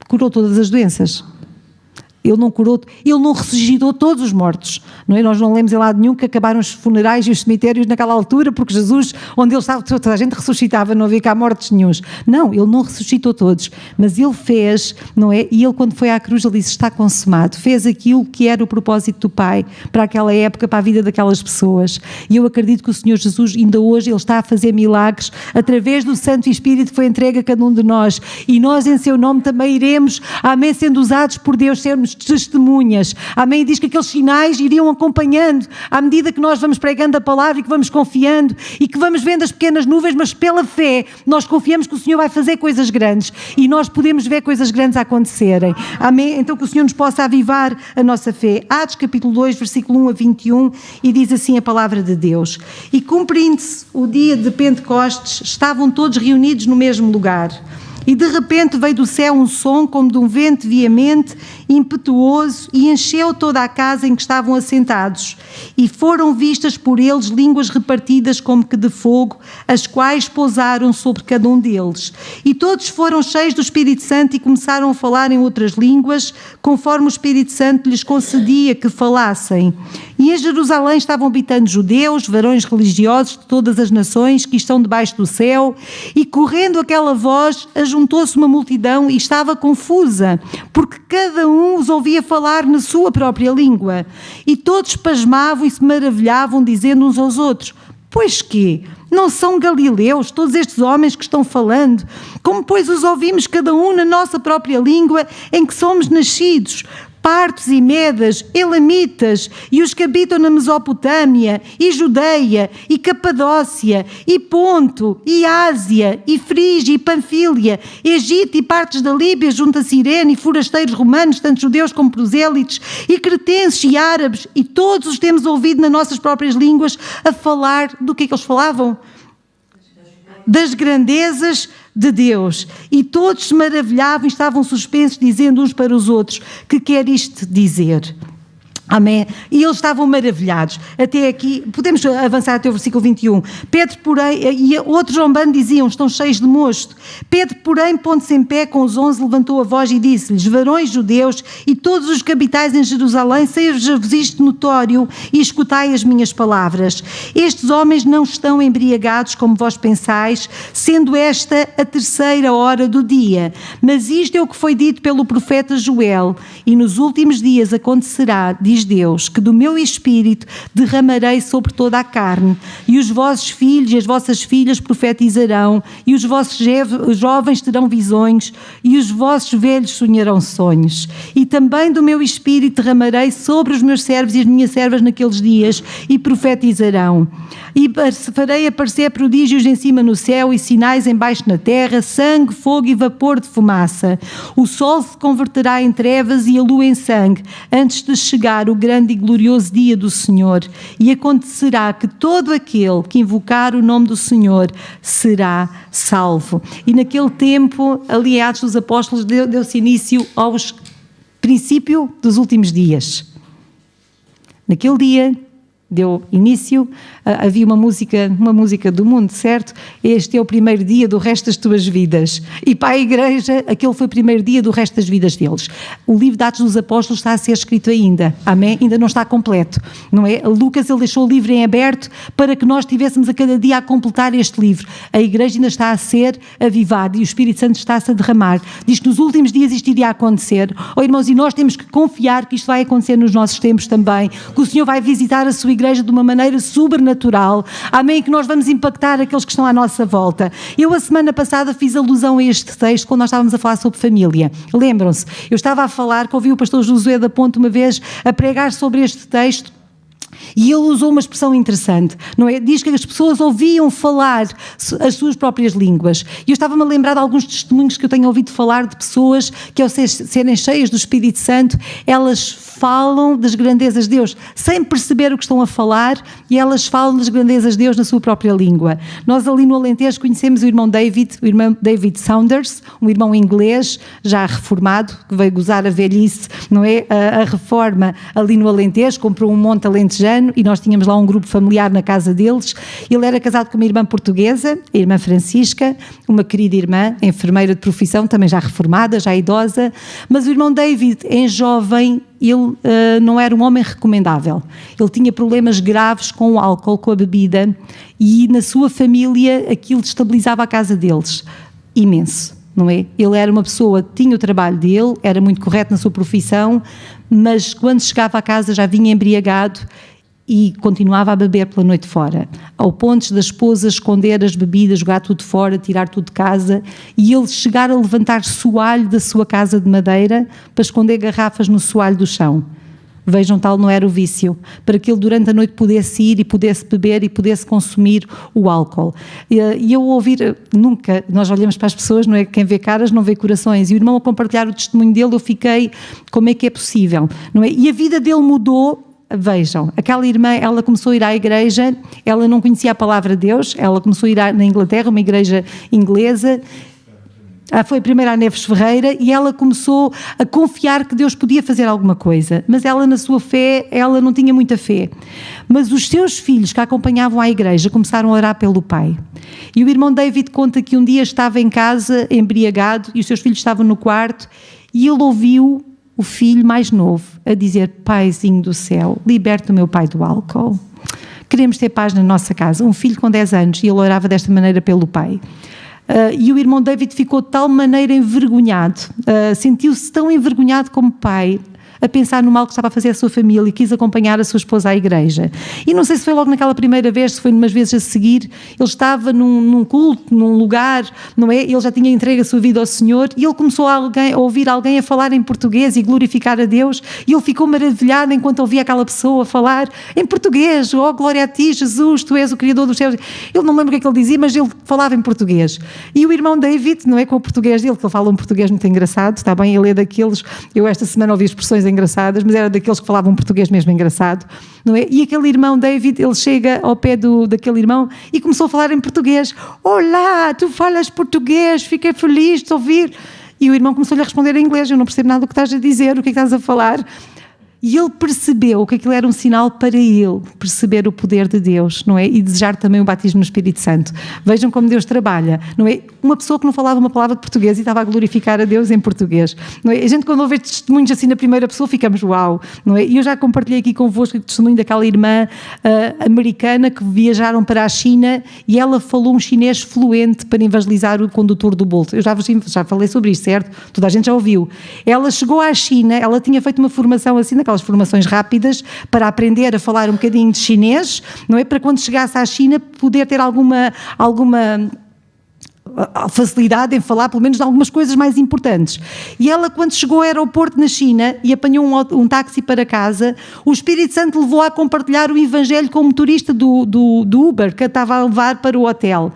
Curou todas as doenças. Ele não curou, ele não ressuscitou todos os mortos, não é? Nós não lemos em lado nenhum que acabaram os funerais e os cemitérios naquela altura, porque Jesus, onde ele estava, toda a gente ressuscitava, não havia cá mortos nenhuns. Não, ele não ressuscitou todos, mas ele fez, não é? E ele, quando foi à cruz, ele disse, está consumado. Fez aquilo que era o propósito do Pai para aquela época, para a vida daquelas pessoas. E eu acredito que o Senhor Jesus, ainda hoje, ele está a fazer milagres através do Santo Espírito que foi entregue a cada um de nós. E nós, em seu nome, também iremos, amém, sendo usados por Deus, sermos testemunhas. Amém? E diz que aqueles sinais iriam acompanhando à medida que nós vamos pregando a palavra e que vamos confiando e que vamos vendo as pequenas nuvens, mas pela fé nós confiamos que o Senhor vai fazer coisas grandes e nós podemos ver coisas grandes a acontecerem. Amém? Então que o Senhor nos possa avivar a nossa fé. Atos capítulo 2, versículo 1 a 21, e diz assim a palavra de Deus: E cumprindo-se o dia de Pentecostes, estavam todos reunidos no mesmo lugar. E de repente veio do céu um som como de um vento veemente, impetuoso, e encheu toda a casa em que estavam assentados. E foram vistas por eles línguas repartidas como que de fogo, as quais pousaram sobre cada um deles. E todos foram cheios do Espírito Santo e começaram a falar em outras línguas, conforme o Espírito Santo lhes concedia que falassem. E em Jerusalém estavam habitando judeus, varões religiosos de todas as nações que estão debaixo do céu, e correndo aquela voz, juntou-se uma multidão e estava confusa, porque cada um os ouvia falar na sua própria língua. E todos pasmavam e se maravilhavam, dizendo uns aos outros: Pois quê? Não são galileus todos estes homens que estão falando? Como, pois, os ouvimos cada um na nossa própria língua em que somos nascidos? Partos e medas, elamitas, e os que habitam na Mesopotâmia, e Judeia, e Capadócia, e Ponto, e Ásia, e Frígia, e Panfília, Egito e partes da Líbia junto a Cirene, e forasteiros romanos, tanto judeus como prosélitos, e cretenses e árabes, e todos os temos ouvido nas nossas próprias línguas a falar do que é que eles falavam? Das grandezas de Deus. E todos se maravilhavam e estavam suspensos, dizendo uns para os outros: Que quer isto dizer? Amém? E eles estavam maravilhados. Até aqui, podemos avançar até o versículo 21. Pedro, porém, e outros zombando diziam: Estão cheios de mosto. Pedro, porém, pondo-se em pé com os 11, levantou a voz e disse-lhes: Varões judeus e todos os que habitais em Jerusalém, seja-vos isto notório e escutai as minhas palavras. Estes homens não estão embriagados como vós pensais, sendo esta a 3ª hora do dia. Mas isto é o que foi dito pelo profeta Joel: E nos últimos dias acontecerá, diz Deus, que do meu Espírito derramarei sobre toda a carne, e os vossos filhos e as vossas filhas profetizarão, e os vossos jovens terão visões, e os vossos velhos sonharão sonhos. E também do meu Espírito derramarei sobre os meus servos e as minhas servas naqueles dias, e profetizarão. E farei aparecer prodígios em cima no céu e sinais embaixo na terra, sangue, fogo e vapor de fumaça. O sol se converterá em trevas e a lua em sangue, antes de chegar o grande e glorioso dia do Senhor. E acontecerá que todo aquele que invocar o nome do Senhor será salvo. E naquele tempo, ali em Atos dos Apóstolos, deu-se início aos princípio dos últimos dias. Naquele dia deu início, havia uma música do mundo, certo? Este é o primeiro dia do resto das tuas vidas. E para a igreja, aquele foi o primeiro dia do resto das vidas deles. O livro de Atos dos Apóstolos está a ser escrito ainda, amém? Ainda não está completo, não é? Lucas, ele deixou o livro em aberto para que nós estivéssemos a cada dia a completar este livro. A igreja ainda está a ser avivada e o Espírito Santo está-se a derramar. Diz que nos últimos dias isto iria acontecer. Oh, irmãos, e nós temos que confiar que isto vai acontecer nos nossos tempos também, que o Senhor vai visitar a sua igreja de uma maneira sobrenatural, amém, que nós vamos impactar aqueles que estão à nossa volta. Eu a semana passada fiz alusão a este texto quando nós estávamos a falar sobre família. Lembram-se? Eu estava a falar, que ouvi o pastor Josué da Ponte uma vez a pregar sobre este texto, e ele usou uma expressão interessante, não é? Diz que as pessoas ouviam falar as suas próprias línguas. E eu estava-me a lembrar de alguns testemunhos que eu tenho ouvido falar de pessoas que, ao serem cheias do Espírito Santo, elas falam das grandezas de Deus, sem perceber o que estão a falar, e elas falam das grandezas de Deus na sua própria língua. Nós ali no Alentejo conhecemos o irmão David Saunders, um irmão inglês, já reformado, que veio gozar a velhice, não é? A reforma ali no Alentejo, comprou um monte alentejano, e nós tínhamos lá um grupo familiar na casa deles. Ele era casado com uma irmã portuguesa, a irmã Francisca, uma querida irmã, enfermeira de profissão, também já reformada, já idosa, mas o irmão David, em jovem, ele não era um homem recomendável. Ele tinha problemas graves com o álcool, com a bebida, e na sua família aquilo destabilizava a casa deles imenso, não é? Ele era uma pessoa, tinha o trabalho dele, era muito correto na sua profissão, mas quando chegava a casa já vinha embriagado e continuava a beber pela noite fora, ao ponto da esposa esconder as bebidas, jogar tudo fora, tirar tudo de casa, e ele chegar a levantar soalho da sua casa de madeira para esconder garrafas no soalho do chão. Vejam, tal não era o vício, para que ele durante a noite pudesse ir e pudesse beber e pudesse consumir o álcool. E eu ouvir, nunca, nós olhamos para as pessoas, não é? Quem vê caras não vê corações, e o irmão a compartilhar o testemunho dele, eu fiquei, como é que é possível? Não é? E a vida dele mudou. Vejam, aquela irmã, ela começou a ir à igreja, ela não conhecia a palavra de Deus, ela começou a ir na Inglaterra, uma igreja inglesa, foi a primeira a Neves Ferreira, e ela começou a confiar que Deus podia fazer alguma coisa, mas ela na sua fé, ela não tinha muita fé. Mas os seus filhos que a acompanhavam à igreja começaram a orar pelo pai. E o irmão David conta que um dia estava em casa, embriagado, e os seus filhos estavam no quarto, e ele ouviu o filho mais novo a dizer: Paizinho do céu, liberta o meu pai do álcool. Queremos ter paz na nossa casa. Um filho com 10 anos, e ele orava desta maneira pelo pai. E o irmão David ficou de tal maneira envergonhado, sentiu-se tão envergonhado como pai, a pensar no mal que estava a fazer a sua família, e quis acompanhar a sua esposa à igreja. E não sei se foi logo naquela primeira vez, se foi umas vezes a seguir, ele estava num culto, num lugar, não é? Ele já tinha entregue a sua vida ao Senhor, e ele começou a ouvir alguém a falar em português e glorificar a Deus, e ele ficou maravilhado enquanto ouvia aquela pessoa falar em português: oh, glória a ti, Jesus, tu és o Criador dos céus. Ele não lembra o que é que ele dizia, mas ele falava em português. E o irmão David, não é, com o português dele, que ele fala um português muito engraçado, está bem, ele é daqueles, eu esta semana ouvi expressões engraçadas, mas era daqueles que falavam português mesmo engraçado, não é? E aquele irmão David, ele chega ao pé daquele irmão e começou a falar em português: olá, tu falas português, fiquei feliz de ouvir. E o irmão começou-lhe a responder em inglês: eu não percebo nada do que estás a dizer, o que é que estás a falar? E ele percebeu que aquilo era um sinal para ele perceber o poder de Deus, não é? E desejar também o batismo no Espírito Santo. Vejam como Deus trabalha, não é? Uma pessoa que não falava uma palavra de português e estava a glorificar a Deus em português, não é? A gente, quando ouve testemunhos assim na primeira pessoa, ficamos uau, não é? E eu já compartilhei aqui convosco o testemunho daquela irmã americana que viajaram para a China, e ela falou um chinês fluente para evangelizar o condutor do Bolt. Eu já falei sobre isto, certo? Toda a gente já ouviu. Ela chegou à China, ela tinha feito uma formação assim, naquelas formações rápidas, para aprender a falar um bocadinho de chinês, não é? Para quando chegasse à China poder ter alguma facilidade em falar, pelo menos de algumas coisas mais importantes. E ela, quando chegou ao aeroporto na China e apanhou um táxi para casa, o Espírito Santo levou-a a compartilhar o Evangelho com o motorista do Uber, que a estava a levar para o hotel.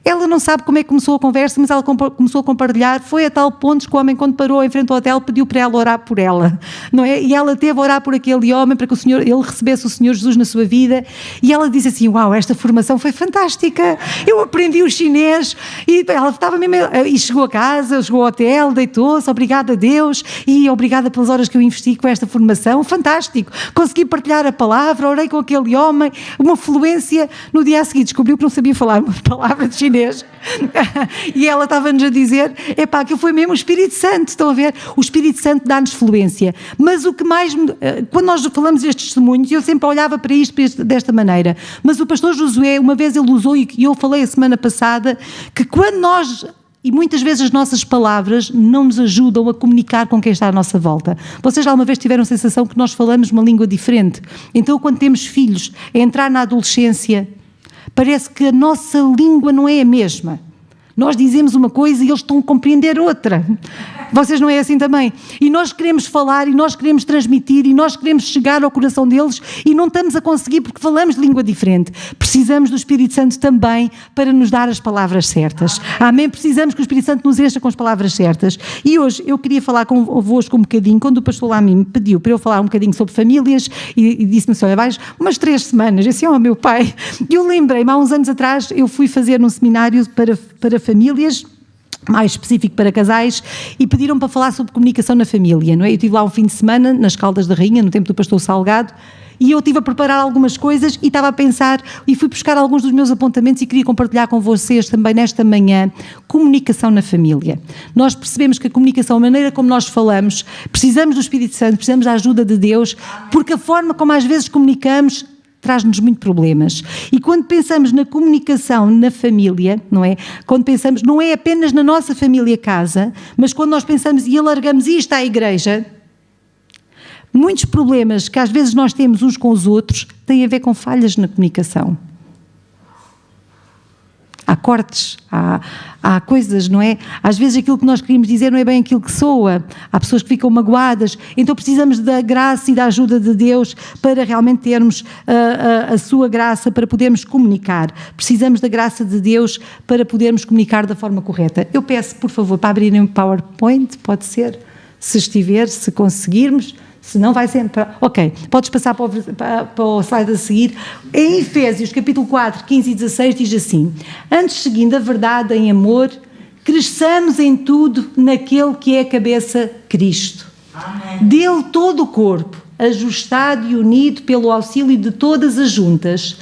Ela não sabe como é que começou a conversa, mas ela começou a compartilhar. Foi a tal ponto que o homem, quando parou em frente ao hotel, pediu para ela orar por ela, não é? E ela teve a orar por aquele homem para que ele recebesse o Senhor Jesus na sua vida. E ela disse assim: uau, esta formação foi fantástica, eu aprendi o chinês. E ela estava mesmo, e chegou a casa, chegou ao hotel, deitou-se, obrigada a Deus, e obrigada pelas horas que eu investi com esta formação, fantástico, consegui partilhar a palavra, orei com aquele homem, uma fluência. No dia a seguir descobriu que não sabia falar uma palavra de chinês. E ela estava-nos a dizer: epá, aquilo foi mesmo o Espírito Santo, estão a ver? O Espírito Santo dá-nos fluência. Mas o que mais, quando nós falamos destes testemunhos, eu sempre olhava para isto desta maneira, mas o pastor Josué, uma vez ele usou, e eu falei a semana passada, que quando nós, e muitas vezes as nossas palavras não nos ajudam a comunicar com quem está à nossa volta. Vocês alguma vez tiveram a sensação que nós falamos uma língua diferente? Então, quando temos filhos a entrar na adolescência, parece que a nossa língua não é a mesma. Nós dizemos uma coisa e eles estão a compreender outra. Vocês não é assim também? E nós queremos falar, e nós queremos transmitir, e nós queremos chegar ao coração deles, e não estamos a conseguir porque falamos de língua diferente. Precisamos do Espírito Santo também para nos dar as palavras certas. Amém? Precisamos que o Espírito Santo nos encha com as palavras certas. E hoje eu queria falar convosco um bocadinho, quando o pastor Lami me pediu para eu falar um bocadinho sobre famílias, e disse-me assim: olha, vais umas 3 semanas. Eu disse: oh, meu pai. E eu lembrei-me, há uns anos atrás, eu fui fazer um seminário para famílias, mais específico para casais, e pediram para falar sobre comunicação na família, não é? Eu estive lá um fim de semana, nas Caldas da Rainha, no tempo do pastor Salgado, e eu estive a preparar algumas coisas e estava a pensar, e fui buscar alguns dos meus apontamentos e queria compartilhar com vocês também nesta manhã, comunicação na família. Nós percebemos que a comunicação, a maneira como nós falamos, precisamos do Espírito Santo, precisamos da ajuda de Deus, porque a forma como às vezes comunicamos traz-nos muito problemas. E quando pensamos na comunicação na família, não é? Quando pensamos, não é apenas na nossa família casa, mas quando nós pensamos e alargamos isto à igreja, Muitos problemas que às vezes nós temos uns com os outros têm a ver com falhas na comunicação. Há cortes, há coisas, não é? Às vezes aquilo que nós queríamos dizer não é bem aquilo que soa. Há pessoas que ficam magoadas. Então precisamos da graça e da ajuda de Deus para realmente termos a sua graça, para podermos comunicar. Precisamos da graça de Deus para podermos comunicar da forma correta. Eu peço, por favor, para abrirem o PowerPoint, pode ser? Se estiver, se conseguirmos. Se não, vai sempre... Ok, podes passar para o slide a seguir. Em Efésios, capítulo 4, 15 e 16, diz assim: antes, seguindo a verdade em amor, cresçamos em tudo naquele que é a cabeça, Cristo. Amém. Dele todo o corpo, ajustado e unido pelo auxílio de todas as juntas,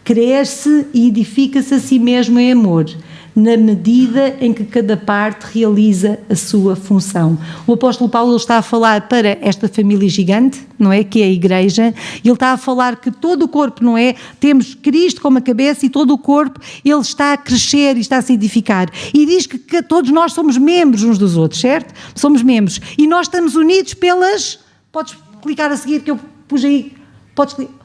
cresce e edifica-se a si mesmo em amor, na medida em que cada parte realiza a sua função. O apóstolo Paulo está a falar para esta família gigante, não é? Que é a igreja, e ele está a falar que todo o corpo, não é? Temos Cristo como a cabeça e todo o corpo, ele está a crescer e está a se edificar. E diz que todos nós somos membros uns dos outros, certo? Somos membros. E nós estamos unidos pelas... Podes clicar a seguir que eu pus aí... Podes clicar.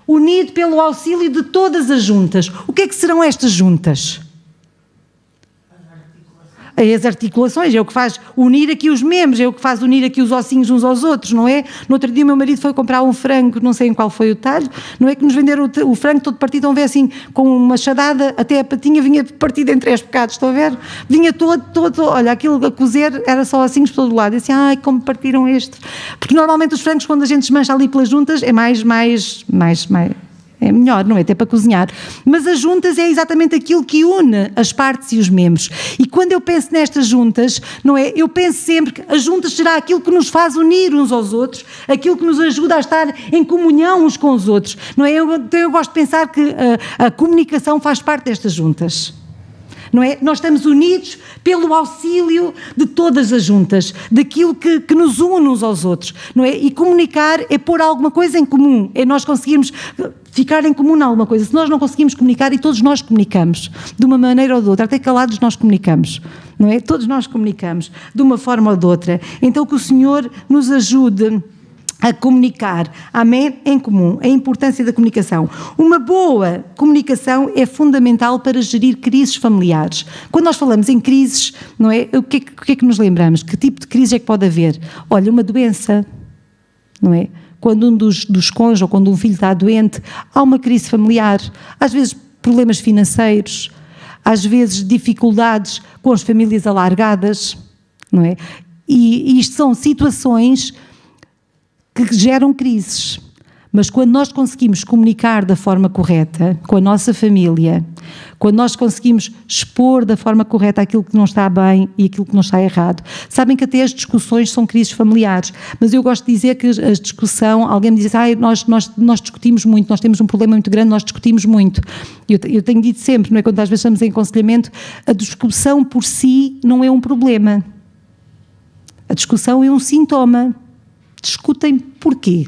Unido pelo auxílio de todas as juntas. O que é que serão estas juntas? As articulações, é o que faz unir aqui os membros, é o que faz unir aqui os ossinhos uns aos outros, não é? No outro dia o meu marido foi comprar um frango, não sei em qual foi o talho, não é que nos venderam o frango todo partido, então vê assim, com uma machadada, até a patinha vinha partida em 3 bocados, estão a ver? Vinha todo, olha, aquilo a cozer era só ossinhos por todo lado, e assim, ai, como partiram este? Porque normalmente os frangos, quando a gente desmancha ali pelas juntas, é mais é melhor, não é? Até para cozinhar. Mas as juntas é exatamente aquilo que une as partes e os membros. E quando eu penso nestas juntas, não é? Eu penso sempre que as juntas será aquilo que nos faz unir uns aos outros, aquilo que nos ajuda a estar em comunhão uns com os outros, não é? Então eu gosto de pensar que a comunicação faz parte destas juntas. Não é? Nós estamos unidos pelo auxílio de todas as juntas, daquilo que nos une uns aos outros, não é? E comunicar é pôr alguma coisa em comum, é nós conseguirmos ficar em comum em alguma coisa. Se nós não conseguimos comunicar, e todos nós comunicamos, de uma maneira ou de outra, até calados nós comunicamos, não é? Todos nós comunicamos, de uma forma ou de outra. Então que o Senhor nos ajude a comunicar, amém? Em comum, a importância da comunicação. Uma boa comunicação é fundamental para gerir crises familiares. Quando nós falamos em crises, não é? O que é que nos lembramos? Que tipo de crise é que pode haver? Olha, uma doença, não é? Quando um dos cônjuges ou quando um filho está doente, há uma crise familiar. Às vezes problemas financeiros, às vezes dificuldades com as famílias alargadas, não é? E isto são situações que geram crises, mas quando nós conseguimos comunicar da forma correta com a nossa família, quando nós conseguimos expor da forma correta aquilo que não está bem e aquilo que não está errado, sabem que até as discussões são crises familiares, mas eu gosto de dizer que a discussão, alguém me diz, nós discutimos muito, nós temos um problema muito grande, nós discutimos muito. Eu tenho dito sempre, não é? Quando às vezes estamos em aconselhamento, a discussão por si não é um problema, a discussão é um sintoma. Discutem porquê.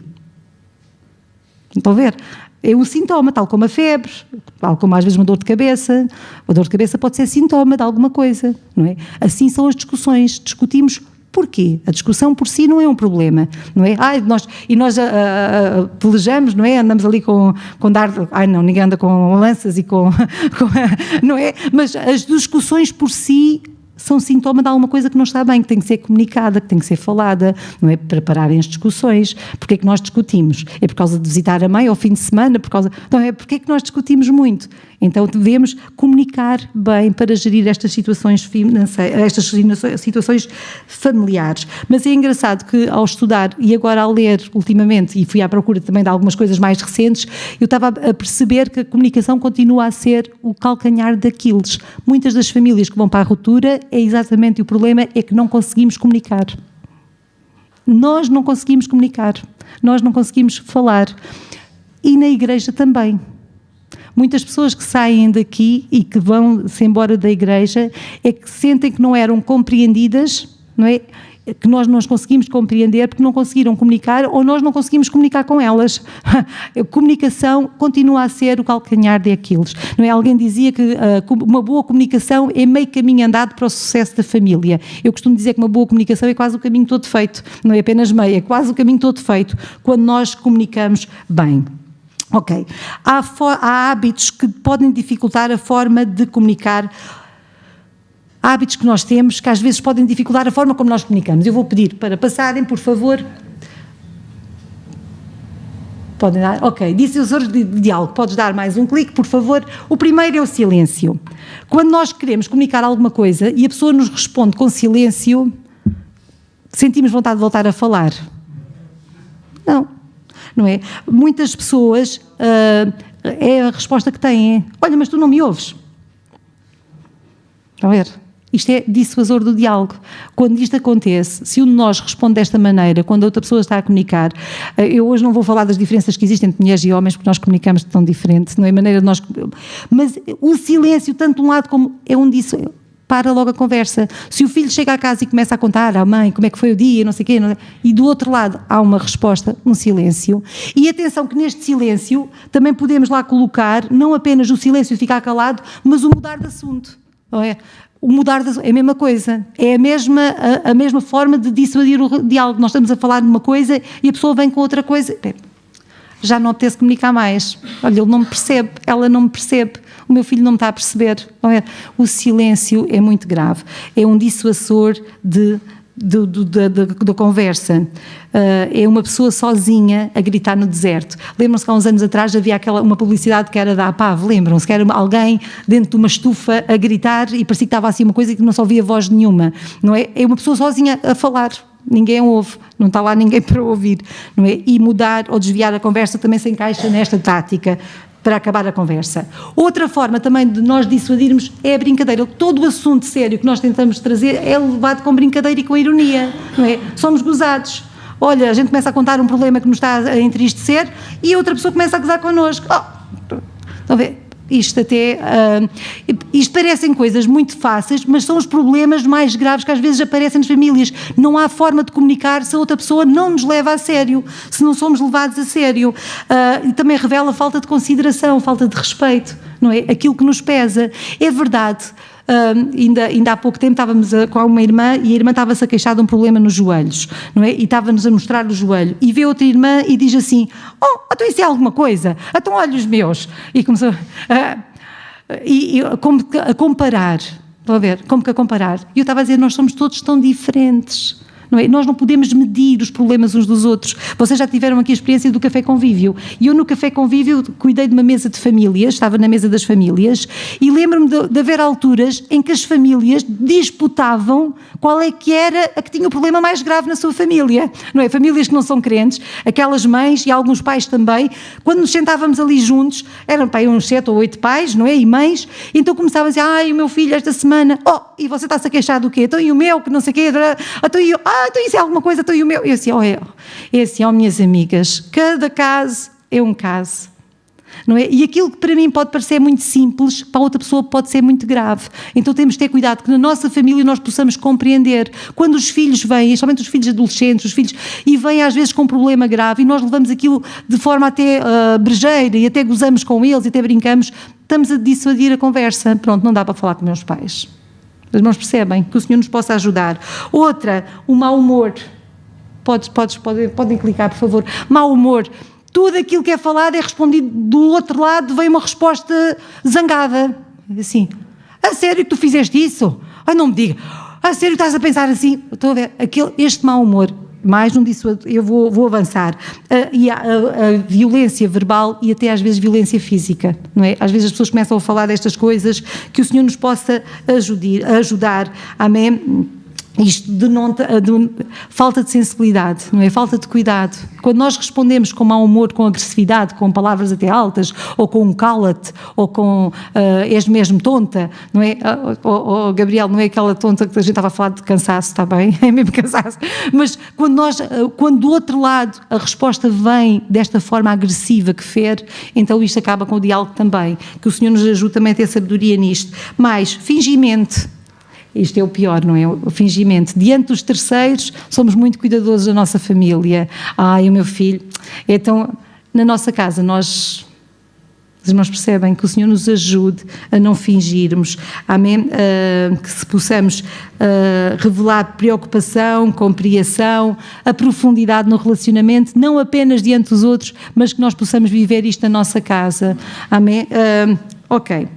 Estão a ver? É um sintoma, tal como a febre, tal como às vezes uma dor de cabeça. A dor de cabeça pode ser sintoma de alguma coisa, não é? Assim são as discussões. Discutimos porquê. A discussão por si não é um problema, não é? Nós pelejamos, não é? Andamos ali com dardo. Não, ninguém anda com lanças e com não é? Mas as discussões por si são sintoma de alguma coisa que não está bem, que tem que ser comunicada, que tem que ser falada, não é? Para pararem as discussões. Porque é que nós discutimos? É por causa de visitar a mãe ao fim de semana? Então é porque é que nós discutimos muito? Então devemos comunicar bem para gerir estas situações financeiras, estas situações familiares. Mas é engraçado que ao estudar e agora ao ler ultimamente, e fui à procura também de algumas coisas mais recentes, eu estava a perceber que a comunicação continua a ser o calcanhar de Aquiles. Muitas das famílias que vão para a ruptura é exatamente o problema, é que não conseguimos comunicar. Nós não conseguimos comunicar, nós não conseguimos falar. E na igreja também. Muitas pessoas que saem daqui e que vão-se embora da igreja é que sentem que não eram compreendidas, não é? que nós não conseguimos compreender porque não conseguiram comunicar ou nós não conseguimos comunicar com elas. A comunicação continua a ser o calcanhar de Aquiles. Não é? Alguém dizia que uma boa comunicação é meio caminho andado para o sucesso da família. Eu costumo dizer que uma boa comunicação é quase o caminho todo feito, não é apenas meio, é quase o caminho todo feito, quando nós comunicamos bem. Ok. Há hábitos que podem dificultar a forma de comunicar. Há hábitos que nós temos que às vezes podem dificultar a forma como nós comunicamos. Eu vou pedir para passarem, por favor. Podem dar? Ok. Difusores de diálogo. Podes dar mais um clique, por favor. O primeiro é o silêncio. Quando nós queremos comunicar alguma coisa e a pessoa nos responde com silêncio, sentimos vontade de voltar a falar? Não é? Muitas pessoas, é a resposta que têm. Olha, mas tu não me ouves. Estão a ver? Isto é dissuasor do diálogo. Quando isto acontece, se um de nós responde desta maneira, quando a outra pessoa está a comunicar, eu hoje não vou falar das diferenças que existem entre mulheres e homens, porque nós comunicamos de tão diferente, não é? A maneira de nós... Mas o silêncio, tanto de um lado como é um disso... Para logo a conversa. Se o filho chega à casa e começa a contar à mãe como é que foi o dia, não sei o quê, e do outro lado há uma resposta, um silêncio. E atenção que neste silêncio também podemos lá colocar, não apenas o silêncio ficar calado, mas o mudar de assunto. Não é? O mudar de assunto é a mesma coisa. É a mesma forma de dissuadir o diálogo. Nós estamos a falar de uma coisa e a pessoa vem com outra coisa. Já não apetece comunicar mais. Olha, ele não me percebe, ela não me percebe, o meu filho não me está a perceber. O silêncio é muito grave. É um dissuasor da conversa. É uma pessoa sozinha a gritar no deserto. Lembram-se que há uns anos atrás havia uma publicidade que era da APAV, lembram-se? Que era alguém dentro de uma estufa a gritar e parecia que estava assim uma coisa que não se ouvia voz nenhuma. Não é? É uma pessoa sozinha a falar. Ninguém ouve, não está lá ninguém para ouvir, não é? E mudar ou desviar a conversa também se encaixa nesta tática para acabar a conversa. Outra forma também de nós dissuadirmos é a brincadeira. Todo o assunto sério que nós tentamos trazer é levado com brincadeira e com ironia, não é? Somos gozados. Olha, a gente começa a contar um problema que nos está a entristecer e a outra pessoa começa a gozar connosco. Estão a ver? Isto parecem coisas muito fáceis, mas são os problemas mais graves que às vezes aparecem nas famílias. Não há forma de comunicar se a outra pessoa não nos leva a sério, se não somos levados a sério. E também revela falta de falta de respeito, não é? Aquilo que nos pesa. É verdade. Ainda há pouco tempo estávamos com uma irmã e a irmã estava-se a queixar de um problema nos joelhos, não é? E estava-nos a mostrar o joelho e vê outra irmã e diz assim: então isso é alguma coisa? Então olha os meus. E começou a comparar. Estão a ver? Como que a comparar? E eu estava a dizer, nós somos todos tão diferentes. Não é? Nós não podemos medir os problemas uns dos outros. Vocês já tiveram aqui a experiência do Café Convívio. E eu no Café Convívio cuidei de uma mesa de famílias, estava na mesa das famílias, e lembro-me de haver alturas em que as famílias disputavam qual é que era a que tinha o problema mais grave na sua família. Não é? Famílias que não são crentes, aquelas mães e alguns pais também, quando nos sentávamos ali juntos, eram uns 7 ou 8 pais, não é? E mães, então começavam a dizer: o meu filho esta semana, e você está-se a queixar do quê? Então e o meu, que não sei o quê, então isso é alguma coisa, então e o meu? Eu assim, minhas amigas, cada caso é um caso, não é? E aquilo que para mim pode parecer muito simples, para outra pessoa pode ser muito grave. Então temos de ter cuidado que na nossa família nós possamos compreender. Quando os filhos vêm, somente os filhos adolescentes, e vêm às vezes com um problema grave e nós levamos aquilo de forma até brejeira e até gozamos com eles e até brincamos, estamos a dissuadir a conversa. Pronto, não dá para falar com meus pais. Os irmãos percebem que o Senhor nos possa ajudar. Outra, o mau humor. Podem clicar, por favor. Mau humor. Tudo aquilo que é falado é respondido do outro lado, vem uma resposta zangada. Assim, a sério que tu fizeste isso? Não me diga. A sério que estás a pensar assim? Estou a ver, este mau humor, mais um disso, eu vou avançar. E a violência verbal e até às vezes violência física, não é? Às vezes as pessoas começam a falar destas coisas, que o Senhor nos possa ajudar. Amém? Isto denota falta de sensibilidade, não é? Falta de cuidado. Quando nós respondemos com mau humor, com agressividade, com palavras até altas, ou com um cala-te, ou com és mesmo tonta, não é? Gabriel, não é aquela tonta que a gente estava a falar de cansaço, está bem? É mesmo cansaço. Mas quando do outro lado a resposta vem desta forma agressiva que fere, então isto acaba com o diálogo também. Que o Senhor nos ajude também a ter sabedoria nisto. Mais, fingimento. Isto é o pior, não é? O fingimento. Diante dos terceiros, somos muito cuidadosos da nossa família. Ai, o meu filho. Então, na nossa casa, os irmãos percebem que o Senhor nos ajude a não fingirmos, amém? Que se possamos revelar preocupação, compreensão, a profundidade no relacionamento, não apenas diante dos outros, mas que nós possamos viver isto na nossa casa, amém? Ok.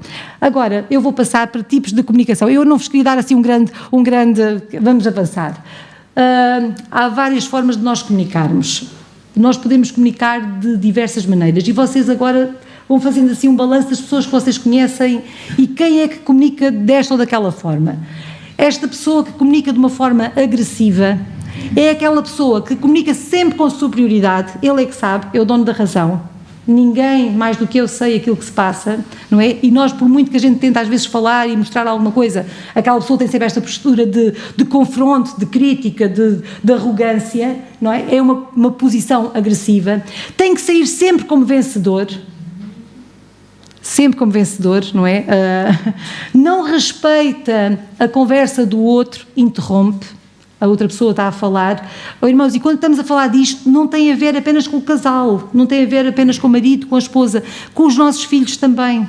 Agora, eu vou passar para tipos de comunicação. Eu não vos queria dar assim um grande vamos avançar. Há várias formas de nós comunicarmos. Nós podemos comunicar de diversas maneiras e vocês agora vão fazendo assim um balanço das pessoas que vocês conhecem e quem é que comunica desta ou daquela forma. Esta pessoa que comunica de uma forma agressiva é aquela pessoa que comunica sempre com superioridade, ele é que sabe, é o dono da razão. Ninguém mais do que eu sei aquilo que se passa, não é? E nós, por muito que a gente tenta às vezes falar e mostrar alguma coisa, aquela pessoa tem sempre esta postura de confronto, de crítica, de arrogância, não é? É uma posição agressiva. Tem que sair sempre como vencedor, não é? Não respeita a conversa do outro, interrompe. A outra pessoa está a falar. Oh, irmãos, e quando estamos a falar disto, não tem a ver apenas com o casal, não tem a ver apenas com o marido, com a esposa, com os nossos filhos também.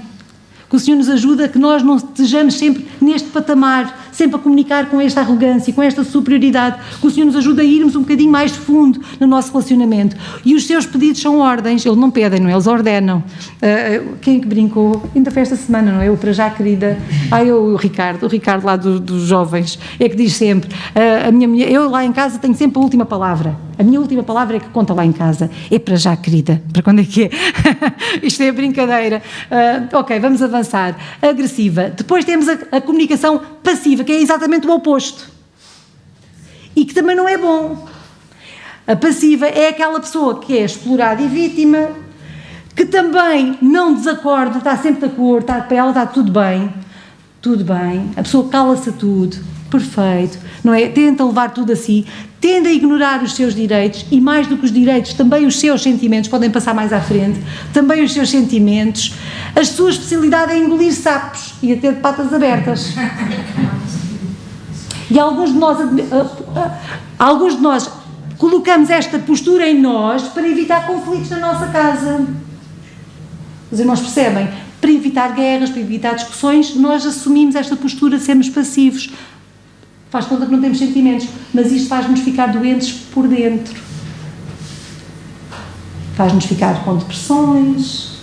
Que o Senhor nos ajuda a que nós não estejamos sempre neste patamar, sempre a comunicar com esta arrogância, com esta superioridade, que o Senhor nos ajuda a irmos um bocadinho mais fundo no nosso relacionamento. E os seus pedidos são ordens, eles não pedem, não é? Eles ordenam. Quem é que brincou? Ainda foi esta semana, não é? Eu para já, querida, o Ricardo lá dos jovens, é que diz sempre, a minha mulher, eu lá em casa tenho sempre a última palavra. A minha última palavra é que conta lá em casa. É para já, querida. Para quando é que é? Isto é brincadeira. Ok, vamos avançar. Agressiva. Depois temos a comunicação passiva, que é exatamente o oposto. E que também não é bom. A passiva é aquela pessoa que é explorada e vítima, que também não desacorda, está sempre de acordo, para ela está tudo bem. Tudo bem. A pessoa cala-se a tudo. Perfeito. Não é? Tenta levar tudo a si. Tende a ignorar os seus direitos e, mais do que os direitos, também os seus sentimentos, podem passar mais à frente, também os seus sentimentos. A sua especialidade é engolir sapos e a ter de patas abertas. E alguns de nós colocamos esta postura em nós para evitar conflitos na nossa casa. Os irmãos percebem? Para evitar guerras, para evitar discussões, nós assumimos esta postura de sermos passivos. Faz conta que não temos sentimentos, mas isto faz-nos ficar doentes por dentro. Faz-nos ficar com depressões,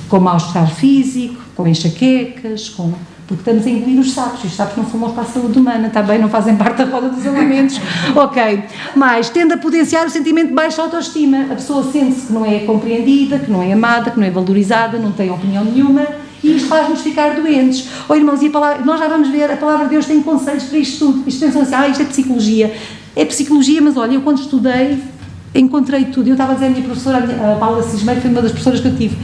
com mal-estar físico, com enxaquecas, porque estamos a engolir os sapos, e os sapos não fumam para a saúde humana, está bem? Não fazem parte da roda dos alimentos. Ok. Mas tende a potenciar o sentimento de baixa autoestima. A pessoa sente-se que não é compreendida, que não é amada, que não é valorizada, não tem opinião nenhuma, e isto faz-nos ficar doentes. Oh, irmãos, nós já vamos ver, a palavra de Deus tem conselhos para isto tudo. Isto pensam assim, isto é psicologia. É psicologia, mas olha, eu quando estudei, encontrei tudo. Eu estava a dizer à minha professora, a Paula Cismeiro, foi uma das professoras que eu tive.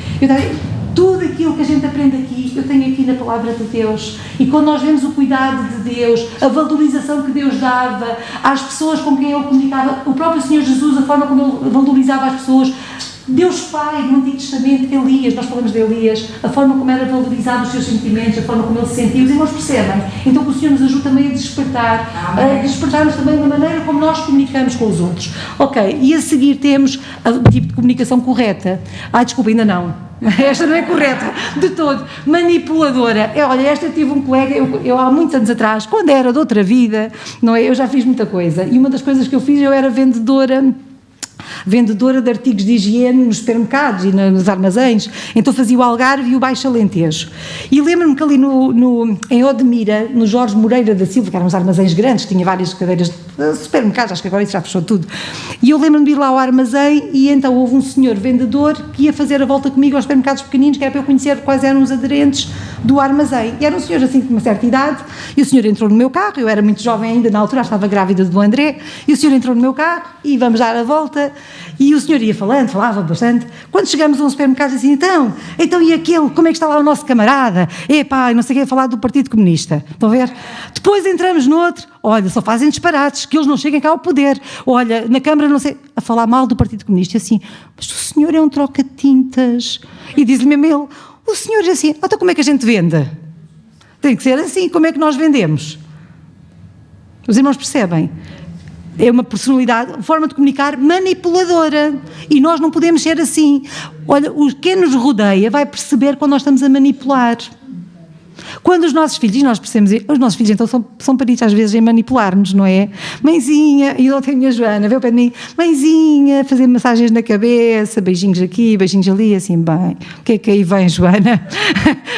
Tudo aquilo que a gente aprende aqui, eu tenho aqui na palavra de Deus. E quando nós vemos o cuidado de Deus, a valorização que Deus dava às pessoas com quem Ele comunicava, o próprio Senhor Jesus, a forma como Ele valorizava as pessoas, Deus Pai, no Antigo Testamento, Elias, nós falamos de Elias, a forma como era valorizado os seus sentimentos, a forma como ele se sentia, os irmãos percebem? Então que o Senhor nos ajude também a despertar-nos também da maneira como nós comunicamos com os outros. Ok, e a seguir temos o tipo de comunicação correta. Desculpa, ainda não. Esta não é correta, de todo. Manipuladora. Olha, esta eu tive um colega, eu há muitos anos atrás, quando era de outra vida, não é? Eu já fiz muita coisa, e uma das coisas que eu fiz, eu era vendedora de artigos de higiene nos supermercados e nos armazéns, então fazia o Algarve e o Baixo Alentejo. E lembro-me que ali em Odmira, no Jorge Moreira da Silva, que eram uns armazéns grandes, tinha várias cadeiras de supermercados, acho que agora isso já fechou tudo, e eu lembro-me de ir lá ao armazém e então houve um senhor vendedor que ia fazer a volta comigo aos supermercados pequeninos, que era para eu conhecer quais eram os aderentes do armazém. E era um senhor assim de uma certa idade, e o senhor entrou no meu carro, eu era muito jovem ainda na altura, estava grávida do André, e o senhor entrou no meu carro e vamos dar a volta. E o senhor ia falava bastante. Quando chegamos a um supermercado, assim, então e aquele, como é que está lá o nosso camarada? Epá, não sei o que, a falar do Partido Comunista. Estão a ver? Depois entramos noutro, olha, só fazem disparates, que eles não cheguem cá ao poder. Olha, na Câmara, não sei, a falar mal do Partido Comunista. E assim, mas o senhor é um troca-tintas. E diz-lhe mesmo ele, o senhor é assim, então como é que a gente vende? Tem que ser assim, como é que nós vendemos? Os irmãos percebem? É uma personalidade, uma forma de comunicar manipuladora. E nós não podemos ser assim. Olha, quem nos rodeia vai perceber quando nós estamos a manipular. Quando os nossos filhos, e nós percebemos, os nossos filhos então são peritos às vezes em manipular-nos, não é? Mãezinha, e ontem a minha Joana veio ao pé de mim, mãezinha, fazer massagens na cabeça, beijinhos aqui, beijinhos ali, assim, bem, o que é que aí vem, Joana?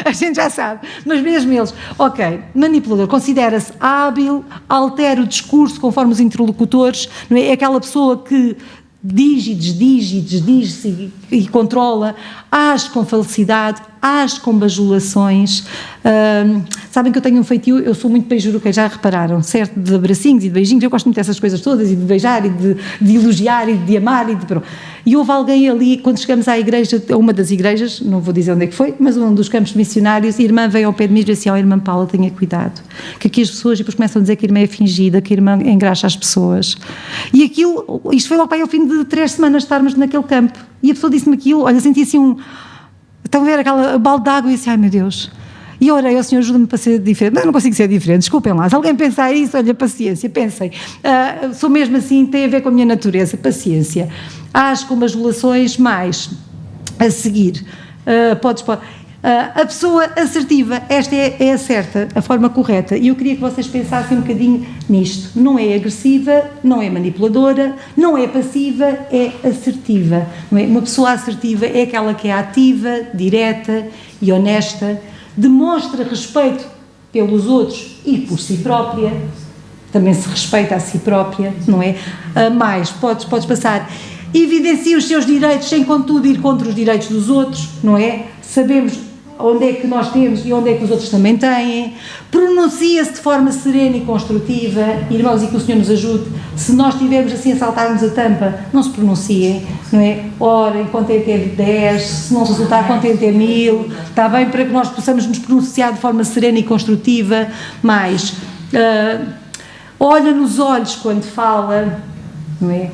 A gente já sabe, mas mesmo eles, ok, manipulador, considera-se hábil, altera o discurso conforme os interlocutores, não é? É aquela pessoa que diz e desdiz-se e controla, age com falsidade, age com bajulações. Sabem que eu tenho um feitio, eu sou muito beijuruca, já repararam, certo? De abracinhos e de beijinhos, eu gosto muito dessas coisas todas, e de beijar, e de elogiar, e de amar, e houve alguém ali, quando chegamos à igreja, a uma das igrejas, não vou dizer onde é que foi, mas um dos campos missionários, a irmã veio ao pé de mim e disse assim, irmã Paula, tenha cuidado, que aqui as pessoas, e depois começam a dizer que a irmã é fingida, que a irmã engraxa as pessoas. E aquilo, isto foi logo para aí ao fim de 3 semanas de estarmos naquele campo, e a pessoa disse-me aquilo, olha, senti assim estão a ver aquela balde de água e disse, ai meu Deus, e eu orei ao Senhor, ajuda-me para ser diferente, mas eu não consigo ser diferente, desculpem lá, se alguém pensar isso, olha, paciência, pensem, sou mesmo assim, tem a ver com a minha natureza, paciência, acho com bajulações, mais a seguir, a pessoa assertiva, esta é a certa, a forma correta, e eu queria que vocês pensassem um bocadinho nisto, não é agressiva, não é manipuladora, não é passiva, é assertiva, não é? Uma pessoa assertiva é aquela que é ativa, direta e honesta, demonstra respeito pelos outros e por si própria, também se respeita a si própria, não é? Mais, podes passar, evidencia os seus direitos sem contudo ir contra os direitos dos outros, não é? Sabemos onde é que nós temos e onde é que os outros também têm, pronuncia-se de forma serena e construtiva, irmãos, e que o Senhor nos ajude, se nós estivermos assim a saltarmos a tampa, não se pronunciem, não é? Orem, contem até 10, se não resultar, contem até 1000, está bem? Para que nós possamos nos pronunciar de forma serena e construtiva, mais, olha nos olhos quando fala, não é?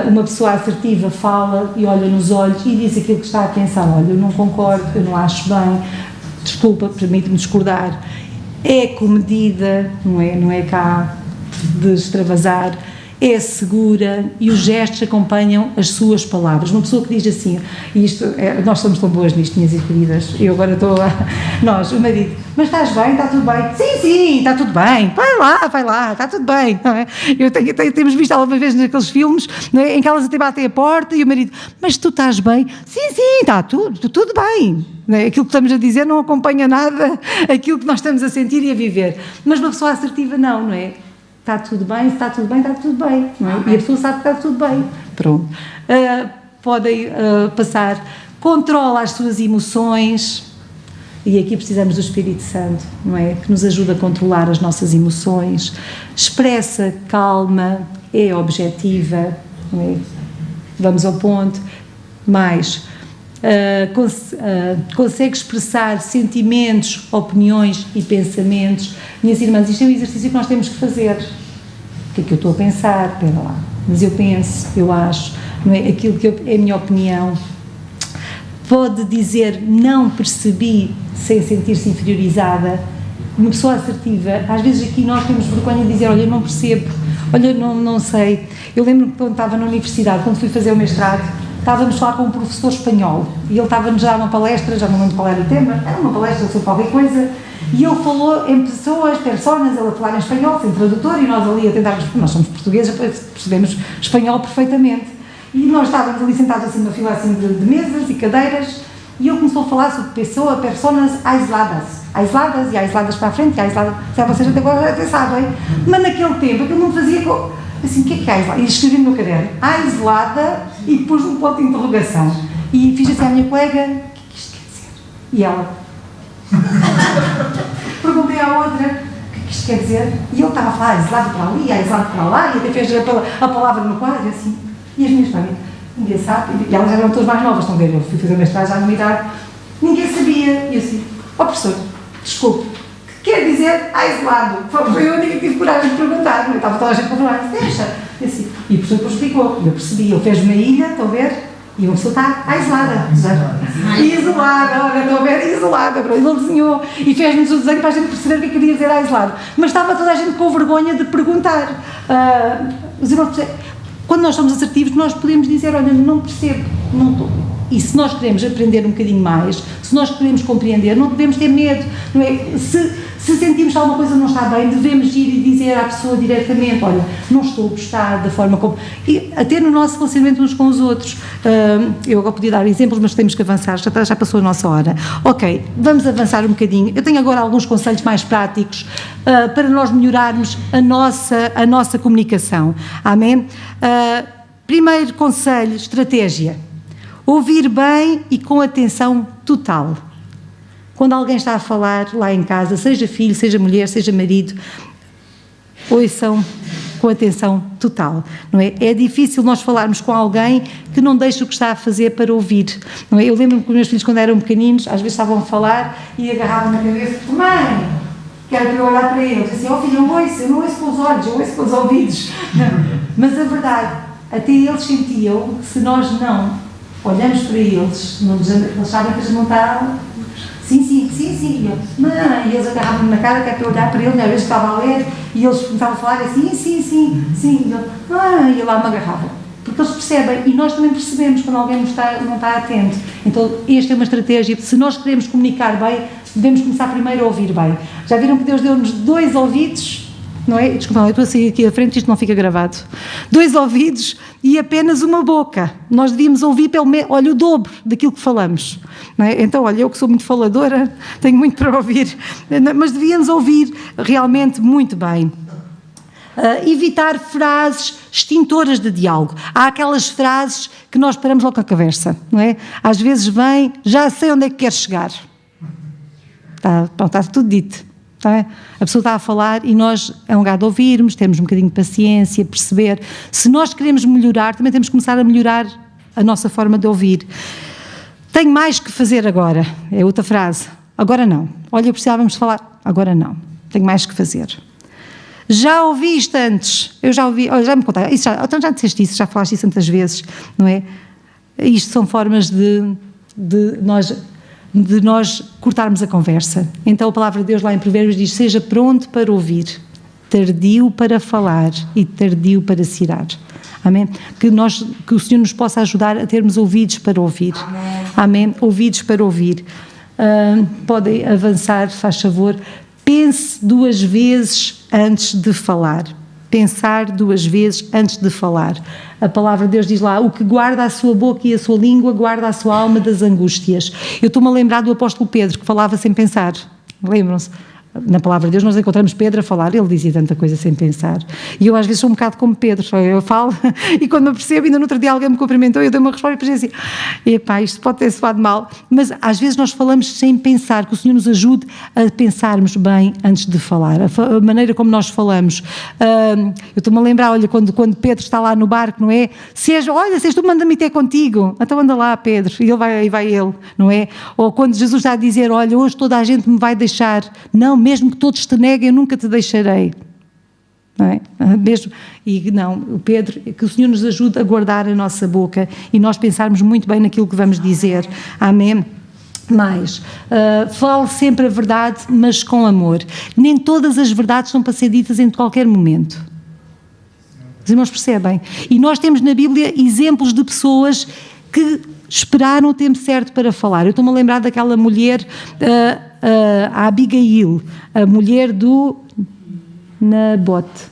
Uma pessoa assertiva fala e olha nos olhos e diz aquilo que está a pensar, olha, eu não concordo, eu não acho bem, desculpa, permite-me discordar, é comedida, não é cá de extravasar, é segura e os gestos acompanham as suas palavras. Uma pessoa que diz assim, e nós somos tão boas nisto, minhas queridas, eu agora o marido, mas estás bem, está tudo bem? Sim, está tudo bem, vai lá, está tudo bem, não é? Temos visto alguma vez naqueles filmes, não é? Em que elas até batem a porta e o marido, mas tu estás bem? Sim, está tudo bem. Aquilo que estamos a dizer não acompanha nada aquilo que nós estamos a sentir e a viver, mas uma pessoa assertiva não é? Está tudo bem, se está tudo bem, está tudo bem, não é? E a pessoa sabe que está tudo bem, pronto. Podem passar, controla as suas emoções, e aqui precisamos do Espírito Santo, não é? Que nos ajuda a controlar as nossas emoções, expressa calma, é objetiva, não é? Vamos ao ponto, mais, consegue expressar sentimentos, opiniões e pensamentos. Minhas irmãs, isto é um exercício que nós temos que fazer. O que é que eu estou a pensar? Espera lá, mas eu penso, eu acho, não é? Aquilo que é a minha opinião. Pode dizer não percebi sem sentir-se inferiorizada. Uma pessoa assertiva, às vezes aqui nós temos vergonha de dizer, olha, eu não percebo, olha, não sei. Eu lembro-me quando estava na universidade, quando fui fazer o mestrado, estávamos lá com um professor espanhol e ele estava-nos a dar uma palestra, já não lembro qual era o tema, era uma palestra sobre qualquer coisa, e ele falou em pessoas, personas, ele a falar em espanhol, sem tradutor, e nós ali a tentarmos, nós somos portugueses, percebemos espanhol perfeitamente, e nós estávamos ali sentados assim numa fila assim de mesas e cadeiras, e ele começou a falar sobre personas aisladas, e aisladas para a frente, e aisladas, já vocês até agora até sabem, mas naquele tempo aquilo não fazia assim, o que é aislada? E escrevi no meu caderno, aislada, e pus um ponto de interrogação, e fiz assim à minha colega, o que é que isto quer dizer? E ela, perguntei à outra, o que é que isto quer dizer? E ele estava a falar, aislado para ali, aislado para lá, e até fez a palavra no quadro, assim, e as minhas famílias, ninguém sabe, e elas eram todas mais novas, estão a ver, eu fui fazer mestrado já numa idade, ninguém sabia, e eu assim, professor, desculpe, o que quer dizer aislado? Foi eu que tive coragem de perguntar, estava toda a gente a falar, deixa, e assim, e o professor depois explicou, eu percebi, ele fez uma ilha, estão a ver, E uma pessoa está isolada. Isolada, olha, estou a ver, isolada. Ele desenhou e fez-nos o desenho para a gente perceber o que queria dizer isolado. Mas estava toda a gente com vergonha de perguntar. Os irmãos percebem. Quando nós somos assertivos, nós podemos dizer, olha, não percebo, não estou. E se nós queremos aprender um bocadinho mais, se nós queremos compreender, não devemos ter medo, não é? Se sentimos que alguma coisa não está bem, devemos ir e dizer à pessoa diretamente, olha, não estou a gostar da forma como... E até no nosso relacionamento uns com os outros. Eu agora podia dar exemplos, mas temos que avançar, já passou a nossa hora. Ok, vamos avançar um bocadinho. Eu tenho agora alguns conselhos mais práticos para nós melhorarmos a nossa comunicação. Amém? Primeiro conselho, estratégia. Ouvir bem e com atenção total. Quando alguém está a falar lá em casa, seja filho, seja mulher, seja marido, ouçam com atenção total, não é? É difícil nós falarmos com alguém que não deixa o que está a fazer para ouvir, não é? Eu lembro-me que os meus filhos, quando eram pequeninos, às vezes estavam a falar e agarravam na cabeça, mãe, quero eu olhar para eles, assim, filho, eu não ouço com os olhos, eu ouço com os ouvidos. Mas a verdade, até eles sentiam que se nós não olhamos para eles, eles sabem que a gente não está... Sim. E eu, mãe, e eles agarravam-me na cara, que é para eu olhar para eles, às vezes estava a ler, e eles começavam a falar assim, sim. E eu, e eu lá me agarrava. Porque eles percebem, e nós também percebemos quando alguém não está atento. Então, esta é uma estratégia. Se nós queremos comunicar bem, devemos começar primeiro a ouvir bem. Já viram que Deus deu-nos 2 ouvidos? Não é? Desculpa, eu estou a sair aqui à frente, isto não fica gravado. 2 ouvidos e apenas uma boca. Nós devíamos ouvir o dobro daquilo que falamos. Não é? Então, olha, eu que sou muito faladora, tenho muito para ouvir, mas devíamos ouvir realmente muito bem. Evitar frases extintoras de diálogo. Há aquelas frases que nós paramos logo com a conversa, não é? Às vezes vem, já sei onde é que quer chegar. Está tudo dito. Tá? A pessoa está a falar e nós é um lugar de ouvirmos, temos um bocadinho de paciência, perceber. Se nós queremos melhorar, também temos que começar a melhorar a nossa forma de ouvir. Tenho mais que fazer agora, é outra frase. Agora não. Olha, precisávamos falar. Agora não. Tenho mais que fazer. Já ouvi isto antes. Eu já ouvi, olha, já me contaram. Então já disseste isso, já falaste isso tantas vezes, não é? Isto são formas de nós cortarmos a conversa. Então a palavra de Deus lá em Provérbios diz, seja pronto para ouvir, tardio para falar e tardio para se irar. Amém? Que o Senhor nos possa ajudar a termos ouvidos para ouvir. Amém? Ouvidos para ouvir. Podem avançar, faz favor. Pense 2 vezes antes de falar. Pensar 2 vezes antes de falar. A palavra de Deus diz lá, o que guarda a sua boca e a sua língua guarda a sua alma das angústias. Eu estou-me a lembrar do apóstolo Pedro, que falava sem pensar. Lembram-se? Na palavra de Deus nós encontramos Pedro a falar, ele dizia tanta coisa sem pensar. E eu às vezes sou um bocado como Pedro, eu falo e quando me percebo, ainda no outro dia alguém me cumprimentou e eu dei uma resposta e pensei assim, epá, isto pode ter soado mal, mas às vezes nós falamos sem pensar, que o Senhor nos ajude a pensarmos bem antes de falar, a maneira como nós falamos. Eu estou-me a lembrar, olha, quando Pedro está lá no barco, não é? Se tu manda-me ter contigo, então anda lá Pedro, e vai ele, não é? Ou quando Jesus está a dizer, olha, hoje toda a gente me vai deixar, não, mesmo que todos te neguem, eu nunca te deixarei. Não é? Mesmo, e não, o Pedro, que o Senhor nos ajude a guardar a nossa boca e nós pensarmos muito bem naquilo que vamos dizer. Amém? Mais, fale sempre a verdade, mas com amor. Nem todas as verdades são para ser ditas em qualquer momento. Os irmãos percebem? E nós temos na Bíblia exemplos de pessoas que esperaram o tempo certo para falar. Eu estou-me a lembrar daquela mulher, a Abigail, a mulher do Nabote.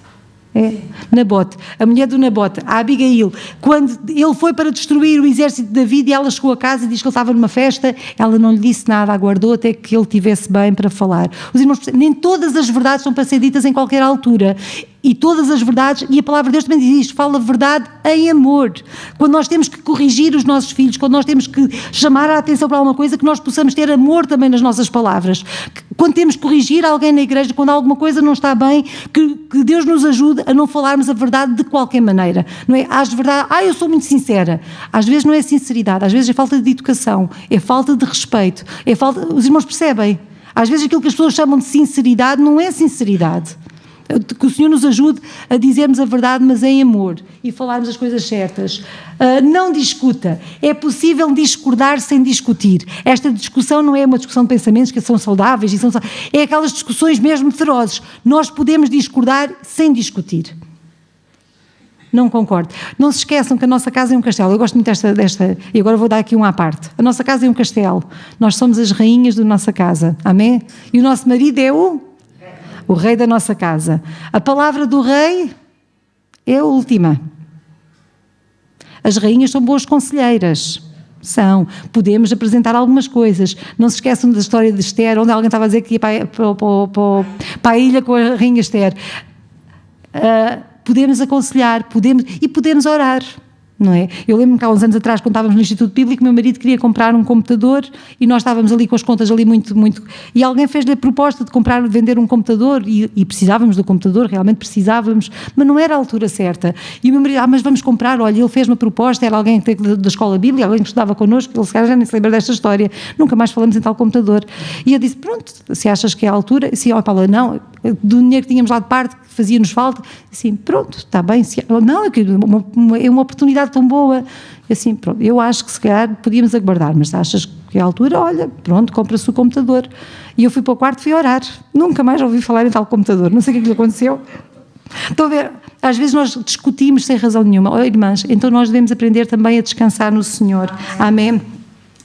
Nabote, a mulher do Nabote, a Abigail, quando ele foi para destruir o exército de David e ela chegou a casa e diz que ele estava numa festa, ela não lhe disse nada, aguardou até que ele estivesse bem para falar. Os irmãos, nem todas as verdades são para ser ditas em qualquer altura. E todas as verdades, e a palavra de Deus também diz isto, fala a verdade em amor. Quando nós temos que corrigir os nossos filhos, quando nós temos que chamar a atenção para alguma coisa, que nós possamos ter amor também nas nossas palavras. Quando temos que corrigir alguém na igreja, quando alguma coisa não está bem, que Deus nos ajude a não falarmos a verdade de qualquer maneira. Não é? Às verdade, eu sou muito sincera. Às vezes não é sinceridade, às vezes é falta de educação, é falta de respeito, os irmãos percebem? Às vezes aquilo que as pessoas chamam de sinceridade não é sinceridade. Que o Senhor nos ajude a dizermos a verdade, mas em amor, e falarmos as coisas certas. Não discuta. É possível discordar sem discutir. Esta discussão não é uma discussão de pensamentos que são saudáveis, é aquelas discussões mesmo ferozes. Nós podemos discordar sem discutir. Não concordo. Não se esqueçam que a nossa casa é um castelo. Eu gosto muito desta, e agora vou dar aqui uma à parte. A nossa casa é um castelo. Nós somos as rainhas da nossa casa. Amém? E o nosso marido é o rei da nossa casa. A palavra do rei é a última. As rainhas são boas conselheiras. São. Podemos apresentar algumas coisas. Não se esqueçam da história de Esther, onde alguém estava a dizer que ia para a ilha com a rainha Esther. Podemos aconselhar, podemos orar, não é? Eu lembro-me que há uns anos atrás, quando estávamos no Instituto Bíblico, meu marido queria comprar um computador e nós estávamos ali com as contas ali muito, e alguém fez-lhe a proposta de vender um computador e precisávamos do computador, realmente precisávamos, mas não era a altura certa. E o meu marido, mas vamos comprar, olha, ele fez uma proposta, era alguém da escola bíblica, alguém que estudava connosco, ele se calhar já nem se lembra desta história, nunca mais falamos em tal computador. E eu disse, pronto, se achas que é a altura, sim, ó Paula, não, do dinheiro que tínhamos lá de parte, que fazia-nos falta, assim, pronto, está bem, não, é uma oportunidade tão boa, assim, pronto, eu acho que se calhar podíamos aguardar, mas achas que é a altura, olha, pronto, compra-se o computador. E eu fui para o quarto e fui orar, nunca mais ouvi falar em tal computador, não sei o que é que lhe aconteceu. Estão a ver, às vezes nós discutimos sem razão nenhuma, oh, irmãs, então nós devemos aprender também a descansar no Senhor, amém?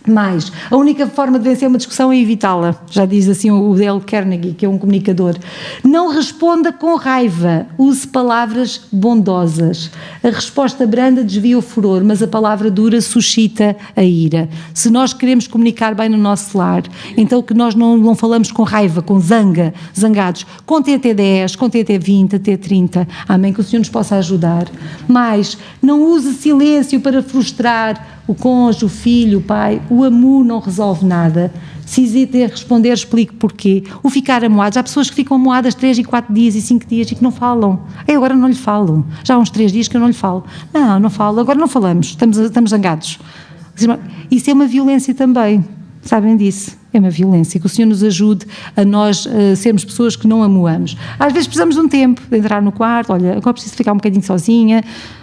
Mas a única forma de vencer uma discussão é evitá-la, já diz assim o Dale Carnegie, que é um comunicador. Não responda com raiva, use palavras bondosas. A resposta branda desvia o furor, mas a palavra dura suscita a ira. Se nós queremos comunicar bem no nosso lar, então que nós não falamos com raiva, com zangados. Contem até 10, contem até 20, até 30. Amém, que o Senhor nos possa ajudar. Mas não use silêncio para frustrar o cônjuge, o filho, o pai. O amor não resolve nada. Se hesita a responder, explique porquê. O ficar amoados. Há pessoas que ficam amoadas 3 e 4 dias e 5 dias e que não falam. Eu agora não lhe falo. Já há uns 3 dias que eu não lhe falo. Não falo. Agora não falamos. Estamos zangados. Isso é uma violência também. Sabem disso? É uma violência. Que o Senhor nos ajude a nós sermos pessoas que não amoamos. Às vezes precisamos de um tempo de entrar no quarto. Olha, agora preciso ficar um bocadinho sozinha,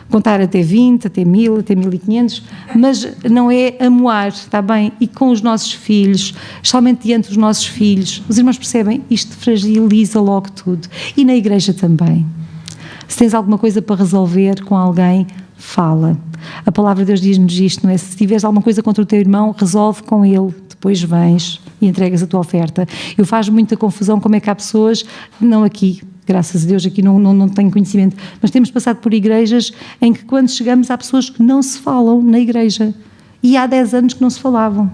contar até 20, até 1000, até 1500, mas não é amoar, está bem? E com os nossos filhos, especialmente diante dos nossos filhos, os irmãos percebem, isto fragiliza logo tudo. E na igreja também. Se tens alguma coisa para resolver com alguém, fala. A palavra de Deus diz-nos isto, não é? Se tiveres alguma coisa contra o teu irmão, resolve com ele, depois vens e entregas a tua oferta. Eu faço muita confusão como é que há pessoas, não aqui, graças a Deus aqui não tenho conhecimento, mas temos passado por igrejas em que quando chegamos há pessoas que não se falam na igreja e há 10 anos que não se falavam,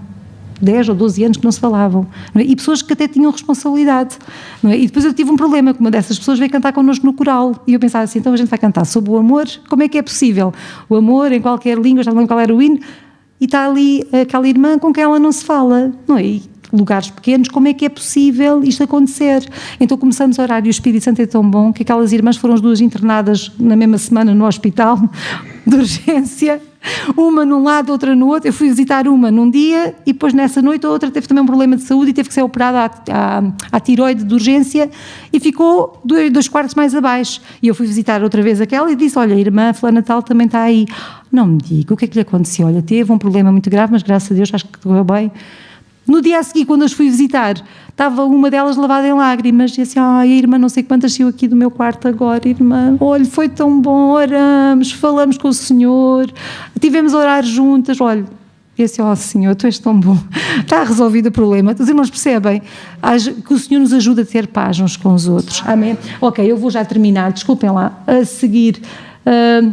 10 ou 12 anos que não se falavam, não é? E pessoas que até tinham responsabilidade, não é? E depois eu tive um problema, que uma dessas pessoas veio cantar connosco no coral e eu pensava assim, então a gente vai cantar sobre o amor, como é que é possível? O amor em qualquer língua, já não lembro qual era o hino, e está ali aquela irmã com quem ela não se fala, não é? E lugares pequenos, como é que é possível isto acontecer? Então começamos a orar e o Espírito Santo é tão bom que aquelas irmãs foram as duas internadas na mesma semana no hospital de urgência, uma num lado, outra no outro. Eu fui visitar uma num dia e depois nessa noite a outra teve também um problema de saúde e teve que ser operada à tiroide de urgência e ficou 2 quartos mais abaixo. E eu fui visitar outra vez aquela e disse, olha, a irmã fulana tal também está aí. Não me diga, o que é que lhe aconteceu? Olha, teve um problema muito grave, mas graças a Deus acho que correu bem. No dia a seguir, quando as fui visitar, estava uma delas lavada em lágrimas e assim, ai, a irmã não sei quantas saiu aqui do meu quarto agora, irmã, olha, foi tão bom, oramos, falamos com o Senhor, tivemos a orar juntas, olha, e assim, ó Senhor, Tu és tão bom, está resolvido o problema. Os irmãos percebem que o Senhor nos ajuda a ter paz uns com os outros, amém? Ok, eu vou já terminar, desculpem lá, a seguir.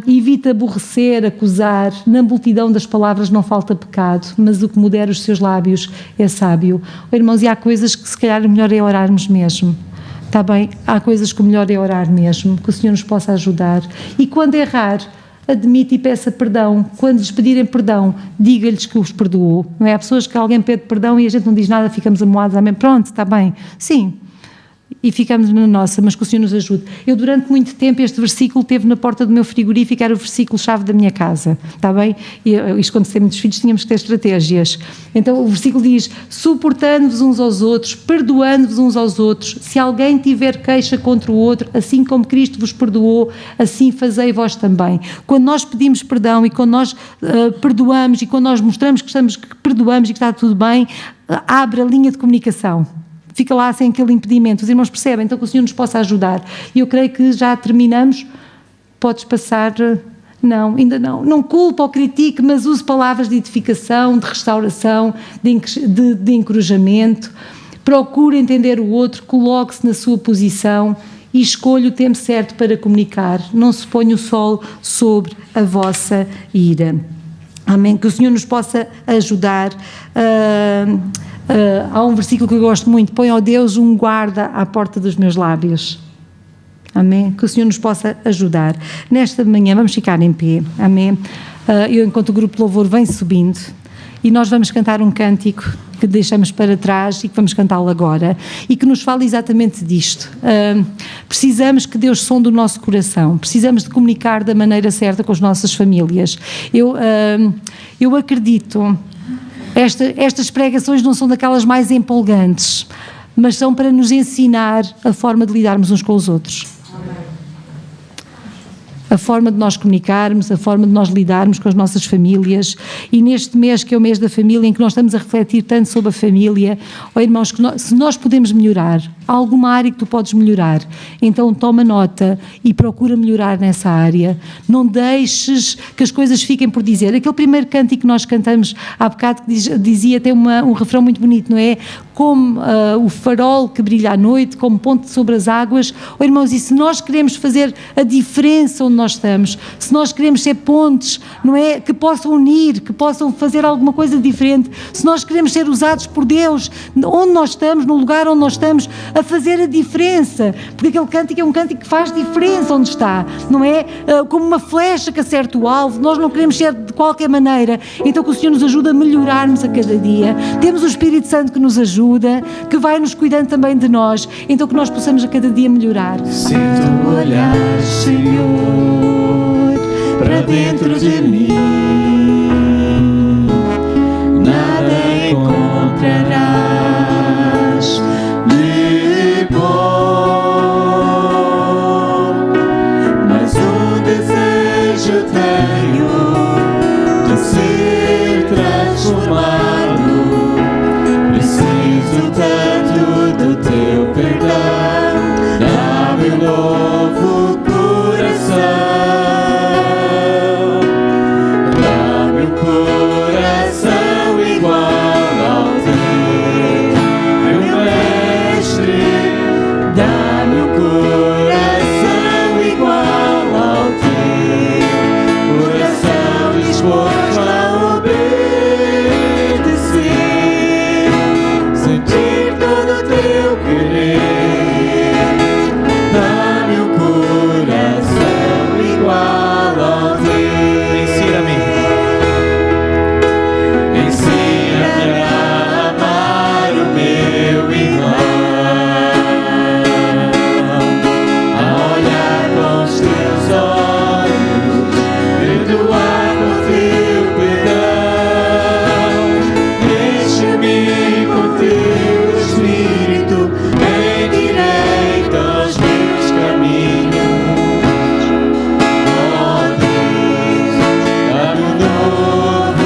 Evita aborrecer, acusar, na multidão das palavras não falta pecado, mas o que modera os seus lábios é sábio. Oh, irmãos, e há coisas que se calhar melhor é orarmos mesmo, está bem? Há coisas que o melhor é orar mesmo, que o Senhor nos possa ajudar. E quando errar, admite e peça perdão. Quando lhes pedirem perdão, diga-lhes que os perdoou. Não é? Há pessoas que alguém pede perdão e a gente não diz nada, ficamos amoados, amém? Pronto, está bem. Sim. e ficamos na nossa, mas que o Senhor nos ajude. Eu durante muito tempo este versículo teve na porta do meu frigorífico, era o versículo-chave da minha casa, está bem? E isto quando se tem muitos filhos tínhamos que ter estratégias. Então o versículo diz, suportando-vos uns aos outros, perdoando-vos uns aos outros, se alguém tiver queixa contra o outro, assim como Cristo vos perdoou, assim fazei vós também. Quando nós pedimos perdão e quando nós perdoamos e quando nós mostramos que perdoamos e que está tudo bem, abre a linha de comunicação. Fica lá sem aquele impedimento. Os irmãos percebem, então que o Senhor nos possa ajudar. E eu creio que já terminamos. Podes passar... Não, ainda não. Não culpa ou critique, mas use palavras de edificação, de restauração, de encorajamento. Procure entender o outro, coloque-se na sua posição e escolha o tempo certo para comunicar. Não se ponha o sol sobre a vossa ira. Amém? Que o Senhor nos possa ajudar. Há um versículo que eu gosto muito, põe ao Deus um guarda à porta dos meus lábios. Amém? Que o Senhor nos possa ajudar. Nesta manhã vamos ficar em pé. Amém? Eu, enquanto o grupo de louvor vem subindo, e nós vamos cantar um cântico que deixamos para trás e que vamos cantá-lo agora, e que nos fala exatamente disto. Precisamos que Deus sonde o nosso coração, precisamos de comunicar da maneira certa com as nossas famílias. Eu acredito... Estas pregações não são daquelas mais empolgantes, mas são para nos ensinar a forma de lidarmos uns com os outros. A forma de nós comunicarmos, a forma de nós lidarmos com as nossas famílias. E neste mês, que é o mês da família, em que nós estamos a refletir tanto sobre a família, irmãos, se nós podemos melhorar, há alguma área que tu podes melhorar, então toma nota e procura melhorar nessa área. Não deixes que as coisas fiquem por dizer. Aquele primeiro cântico que nós cantamos há bocado, que dizia, tem um refrão muito bonito, não é? Como o farol que brilha à noite, como ponte sobre as águas. Irmãos, e se nós queremos fazer a diferença onde nós estamos, se nós queremos ser pontes, não é? Que possam unir, que possam fazer alguma coisa diferente, se nós queremos ser usados por Deus, onde nós estamos, no lugar onde nós estamos, a fazer a diferença, porque aquele cântico é um cântico que faz diferença onde está, não é? Como uma flecha que acerta o alvo. Nós não queremos ser de qualquer maneira, então que o Senhor nos ajude a melhorarmos a cada dia. Temos o Espírito Santo que nos ajuda, que vai nos cuidando também de nós, então que nós possamos a cada dia melhorar.
Se tu olhares, Senhor, para dentro de mim, nada encontrarás de bom, mas um desejo tenho de ser transformado. Preciso tanto do teu perdão, dá-me um novo coração, dá-me um coração igual ao teu, meu mestre, dá-me um coração igual ao teu, coração disposto a obedecer, sentir todo o teu querer, dá-me um coração igual ao teu. Ensina-me a amar o meu irmão, a olhar com os teus olhos, perdoar com teu perdão, deixa-me com teu Espírito, endireita os meus caminhos. Ó Deus, dá-me um novo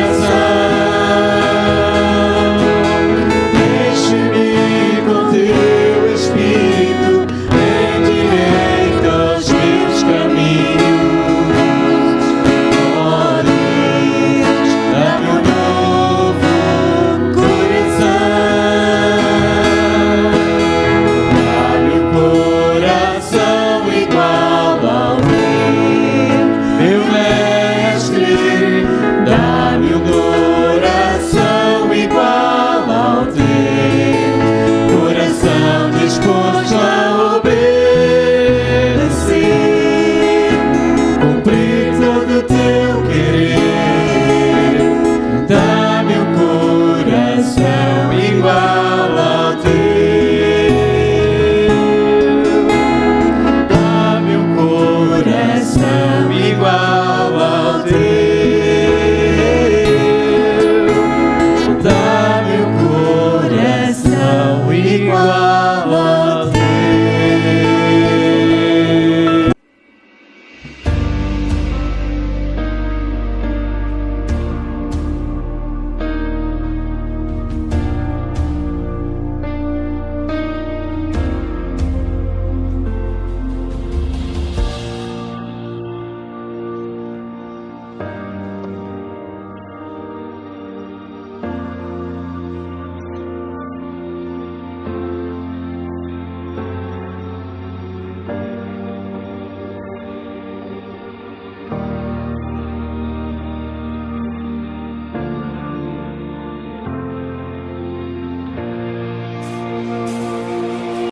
coração, deixa-me com teu Espírito, endireita os meus caminhos. Ó Deus, dá-me um novo coração, dá-me um coração igual ao teu, meu mestre, dá-me um novo